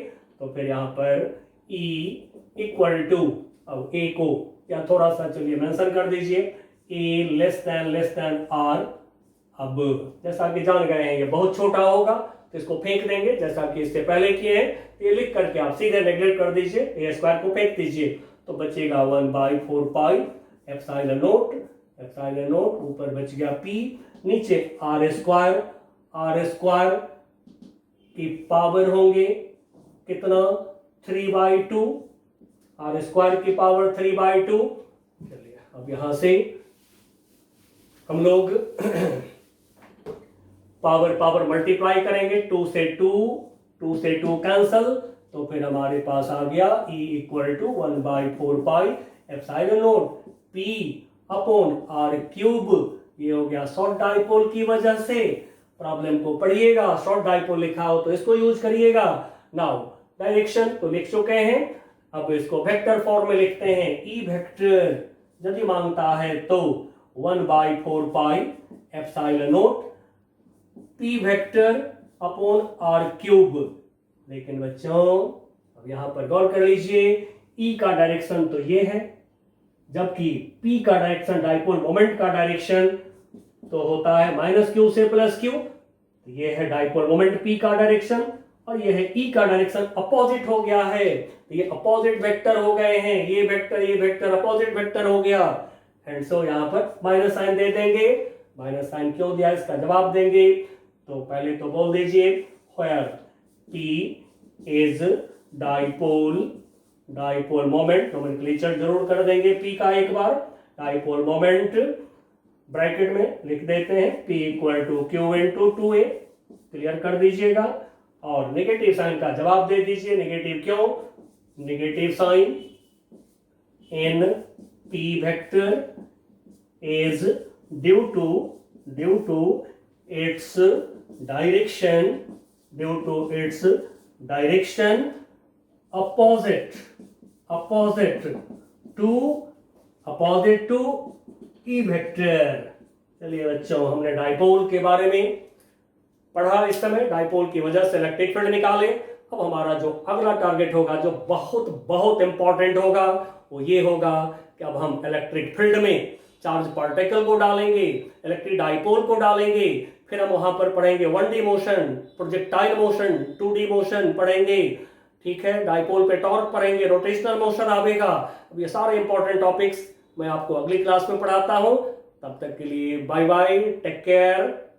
तो फिर यहाँ पर E इक्वल टू, अब ए को या थोड़ा सा चलिए मेंशन कर दीजिए, ए लेस देन आर। अब जैसा कि जान गए हैं ये बहुत छोटा होगा तो इसको फेंक देंगे, जैसा कि इससे पहले किए हैं। ये लिख करके आप सीधे नेग्लेक्ट कर दीजिए, ए स्क्वायर को फेंक दीजिए, तो बचेगा 1/4 पाई एप्सिलॉन नोट, ऊपर बच गया पी, नीचे आर स्क्वायर की पावर होंगे कितना 3/2, आर स्क्वायर की पावर 3/2। चलिए अब यहां से हम लोग पावर मल्टीप्लाई करेंगे, 2 से 2 कैंसल, तो फिर हमारे पास आ गया E equal to 1/4 pi epsilon naught P upon R cube. ये हो गया शॉर्ट डाइपोल की वजह से। प्रॉब्लम को पढ़िएगा, शॉर्ट डाइपोल लिखा हो तो इसको यूज करिएगा। नाउ डायरेक्शन तो लिख चुके हैं, अब इसको वेक्टर फॉर्म में लिखते हैं। E वेक्टर यदि मांगता है तो 1/4 pi epsilon naught P vector upon R cube. लेकिन बच्चों अब यहां पर गौर कर लीजिए, E का डायरेक्शन तो ये है, जबकि P का डायरेक्शन, डाइपोल मोमेंट का डायरेक्शन तो होता है माइनस क्यू से प्लस क्यू। तो ये है डाइपोल मोमेंट P का डायरेक्शन, और ये है E का डायरेक्शन अपोजिट हो गया है, तो ये अपोजिट वेक्टर हो गए हैं। ये वेक्टर अपोजिट वेक्टर हो गया, एंड सो यहां पर माइनस साइन दे देंगे। माइनस साइन क्यों दिया इसका जवाब देंगे। तो पहले तो बोल दीजिए where P is dipole moment, nomenclature जरूर कर देंगे P का एक बार। डाइपोल मोमेंट ब्रैकेट में लिख देते हैं P equal to Q into 2A, clear कर दीजिएगा। और नेगेटिव साइन का जवाब दे दीजिए। नेगेटिव क्यों, negative sign in P vector is due to its direction opposite to E vector. चलिए बच्चों, हमने डाइपोल के बारे में पढ़ा इस समय, डाइपोल की वजह से इलेक्ट्रिक फील्ड निकाले। अब हमारा जो अगला टारगेट होगा, जो बहुत बहुत इंपॉर्टेंट होगा, वो ये होगा कि अब हम इलेक्ट्रिक फील्ड में चार्ज पार्टिकल को डालेंगे, इलेक्ट्रिक डाइपोल को डालेंगे, फिर हम वहां पर पढ़ेंगे 1D motion, projectile motion, 2D motion पढ़ेंगे, ठीक है। डाइपोल पे टॉर्क पढ़ेंगे, रोटेशनल मोशन आएगा। अब ये सारे इंपॉर्टेंट टॉपिक्स मैं आपको अगली क्लास में पढ़ाता हूं। तब तक के लिए बाय बाय, टेक केयर।